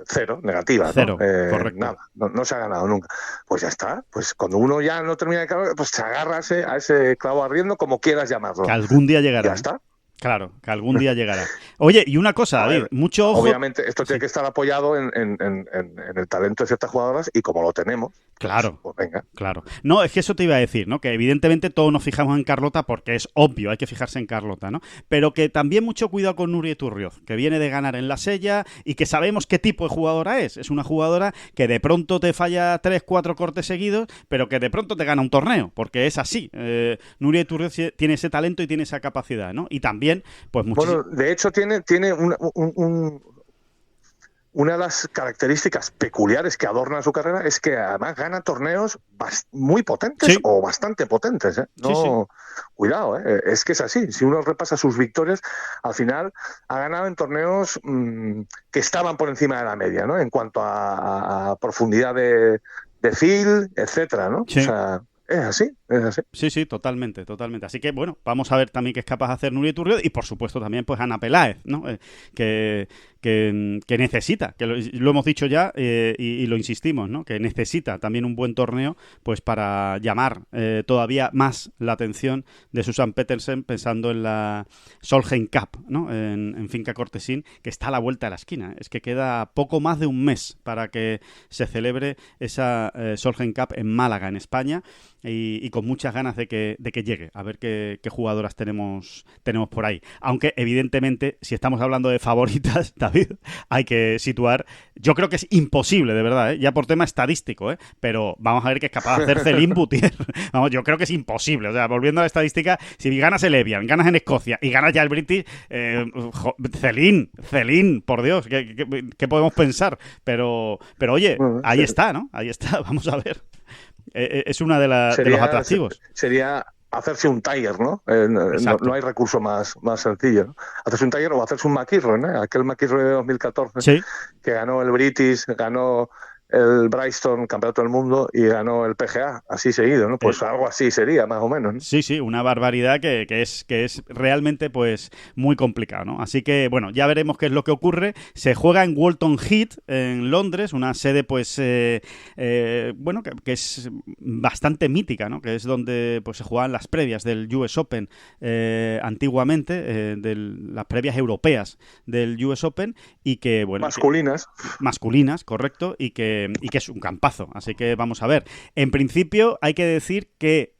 0, negativa. 0, ¿no? correcto. Nada, no se ha ganado nunca. Pues ya está. Pues cuando uno ya no termina de clavar, pues se agarra a ese clavo ardiendo, como quieras llamarlo. Que algún día llegará. Ya está. Claro, que algún día llegará. Oye, y una cosa, David, mucho ojo... Obviamente, esto tiene que estar apoyado en el talento de ciertas jugadoras, y como lo tenemos... Claro, pues venga. Claro. No, es que eso te iba a decir, ¿no? Que evidentemente todos nos fijamos en Carlota porque es obvio, hay que fijarse en Carlota, ¿no? Pero que también mucho cuidado con Nuria Iturrioz, que viene de ganar en la Sella y que sabemos qué tipo de jugadora es. Es una jugadora que de pronto te falla 3-4 cortes seguidos, pero que de pronto te gana un torneo, porque es así. Nuria Iturrioz tiene ese talento y tiene esa capacidad, ¿no? Y también, pues muchísimo... Bueno, de hecho tiene una de las características peculiares que adornan su carrera es que además gana torneos muy potentes, sí, o bastante potentes, ¿eh? No, sí. cuidado, ¿eh? Es que es así. Si uno repasa sus victorias, al final ha ganado en torneos que estaban por encima de la media, ¿no? En cuanto a profundidad de feel, etcétera, ¿no? Sí. O sea, es así, es así. Sí, sí, totalmente, totalmente. Así que, bueno, vamos a ver también qué es capaz de hacer Nuria Iturrioz y, por supuesto, también pues Ana Peláez, ¿no? Que necesita, que lo hemos dicho ya y lo insistimos, ¿no? Que necesita también un buen torneo pues para llamar todavía más la atención de Susan Pettersen, pensando en la Solheim Cup, ¿no? En Finca Cortesín, que está a la vuelta de la esquina. Es que queda poco más de un mes para que se celebre esa Solheim Cup en Málaga, en España, y con muchas ganas de que llegue, a ver qué jugadoras tenemos por ahí. Aunque, evidentemente, si estamos hablando de favoritas, David, hay que situar, yo creo que es imposible, de verdad, ya por tema estadístico, pero vamos a ver qué es capaz de hacer Céline Boutier. Vamos, yo creo que es imposible. O sea, volviendo a la estadística, si ganas el Evian, ganas en Escocia y ganas ya el British, Céline, por Dios, ¿qué podemos pensar? Pero oye, ahí está, ¿no? Ahí está, vamos a ver. Es una de los atractivos. Sería hacerse un Tiger, ¿no? No hay recurso más sencillo, ¿no? Hacerse un Tiger o hacerse un McIlroy, ¿no? Aquel McIlroy de 2014, sí, que ganó el British, ganó el Bristol, Campeonato del Mundo, y ganó el PGA, así seguido, ¿no? Pues algo así sería, más o menos, ¿no? Sí, sí, una barbaridad que es realmente pues muy complicado, ¿no? Así que, bueno, ya veremos qué es lo que ocurre. Se juega en Walton Heath, en Londres, una sede pues, bueno, que es bastante mítica, ¿no? Que es donde pues se jugaban las previas del US Open antiguamente, las previas europeas del US Open, y que, bueno... Masculinas, correcto, y que es un campazo, así que vamos a ver. En principio hay que decir que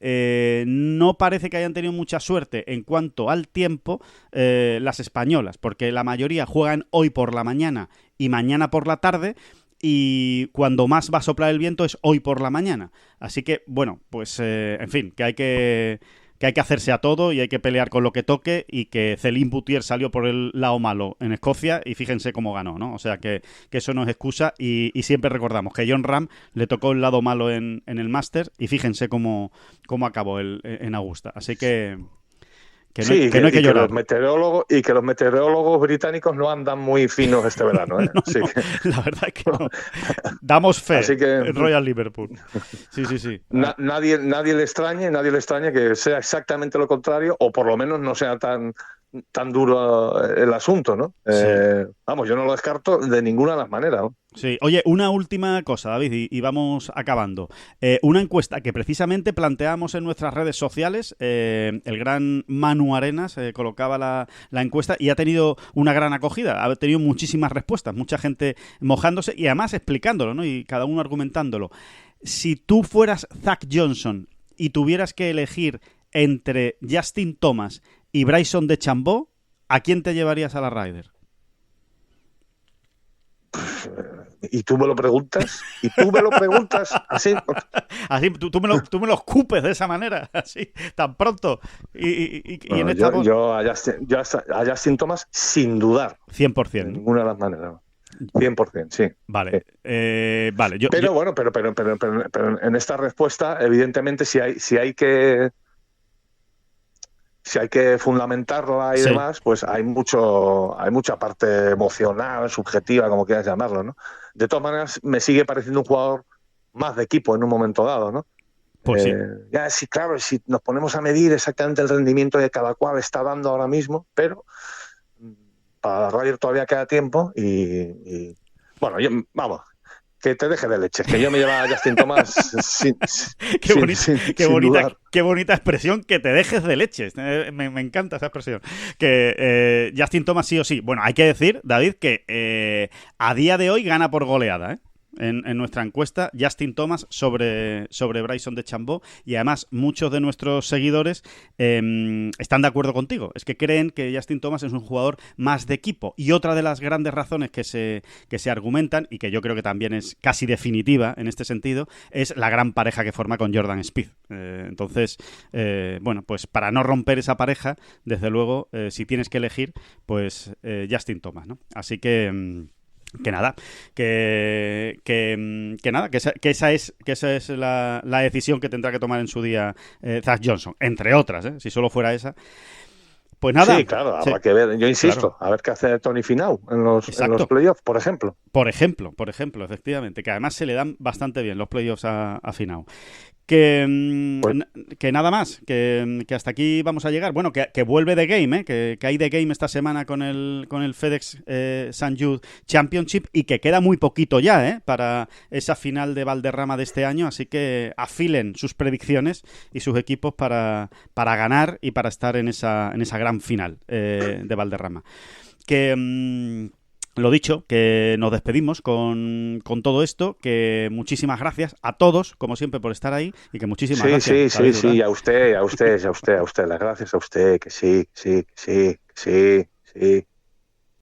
no parece que hayan tenido mucha suerte en cuanto al tiempo las españolas, porque la mayoría juegan hoy por la mañana y mañana por la tarde, y cuando más va a soplar el viento es hoy por la mañana. Así que, bueno, pues en fin, que hay que hacerse a todo y hay que pelear con lo que toque, y que Céline Boutier salió por el lado malo en Escocia y fíjense cómo ganó, ¿no? O sea que eso no es excusa, y siempre recordamos que Jon Rahm le tocó el lado malo en el Masters y fíjense cómo acabó en Augusta. Así que no hay que llorar. Que los meteorólogos británicos no andan muy finos este verano, ¿eh? No, la verdad es que no. Damos fe en Royal Liverpool. Sí. Nadie le extrañe que sea exactamente lo contrario, o por lo menos no sea tan duro el asunto, ¿no? Sí. Vamos, yo no lo descarto de ninguna de las maneras, ¿no? Sí. Oye, una última cosa, David, y vamos acabando. Una encuesta que precisamente planteamos en nuestras redes sociales, el gran Manu Arenas colocaba la encuesta y ha tenido una gran acogida, ha tenido muchísimas respuestas, mucha gente mojándose y además explicándolo, ¿no? Y cada uno argumentándolo. Si tú fueras Zach Johnson y tuvieras que elegir entre Justin Thomas y Bryson DeChambeau, ¿a quién te llevarías a la Ryder? Y tú me lo preguntas así. Así, tú me lo escupes de esa manera, así, tan pronto. Bueno, yo a Justin Thomas, sin dudar. 100%. De ninguna de las maneras. 100%, sí. Vale. Sí. Vale. Pero en esta respuesta, evidentemente, si hay que fundamentarla y demás, pues hay mucha parte emocional, subjetiva, como quieras llamarlo, ¿no? De todas maneras, me sigue pareciendo un jugador más de equipo en un momento dado, ¿no? Pues sí. Ya, sí, claro, si nos ponemos a medir exactamente el rendimiento que cada cual está dando ahora mismo, pero para la Ryder todavía queda tiempo y bueno, vamos, que te deje de leches, que yo me lleva a Justin Thomas sin dudar. Qué bonita expresión, que te dejes de leches. Me encanta esa expresión. Que Justin Thomas sí o sí. Bueno, hay que decir, David, que a día de hoy gana por goleada, ¿eh? En nuestra encuesta, Justin Thomas sobre Bryson DeChambeau, y además muchos de nuestros seguidores están de acuerdo contigo. Es que creen que Justin Thomas es un jugador más de equipo, y otra de las grandes razones que se argumentan, y que yo creo que también es casi definitiva en este sentido, es la gran pareja que forma con Jordan Spieth. Entonces, bueno, pues para no romper esa pareja, desde luego, si tienes que elegir, pues Justin Thomas, ¿no? Así que Que nada, que esa es la decisión que tendrá que tomar en su día Zach Johnson, entre otras, si solo fuera esa. Pues nada. Sí, claro, habrá que ver. Yo insisto, a ver qué hace Tony Finau en los playoffs, por ejemplo. Por ejemplo, efectivamente, que además se le dan bastante bien los playoffs a Finau. Que nada más, que hasta aquí vamos a llegar. Bueno, que vuelve The Game, que hay The Game esta semana con el FedEx St. Jude Championship y que queda muy poquito ya para esa final de Valderrama de este año, así que afilen sus predicciones y sus equipos para ganar y para estar en esa gran final de Valderrama. Lo dicho, que nos despedimos con todo esto, que muchísimas gracias a todos, como siempre, por estar ahí y que muchísimas gracias. Sí, a usted, las gracias a usted, que sí.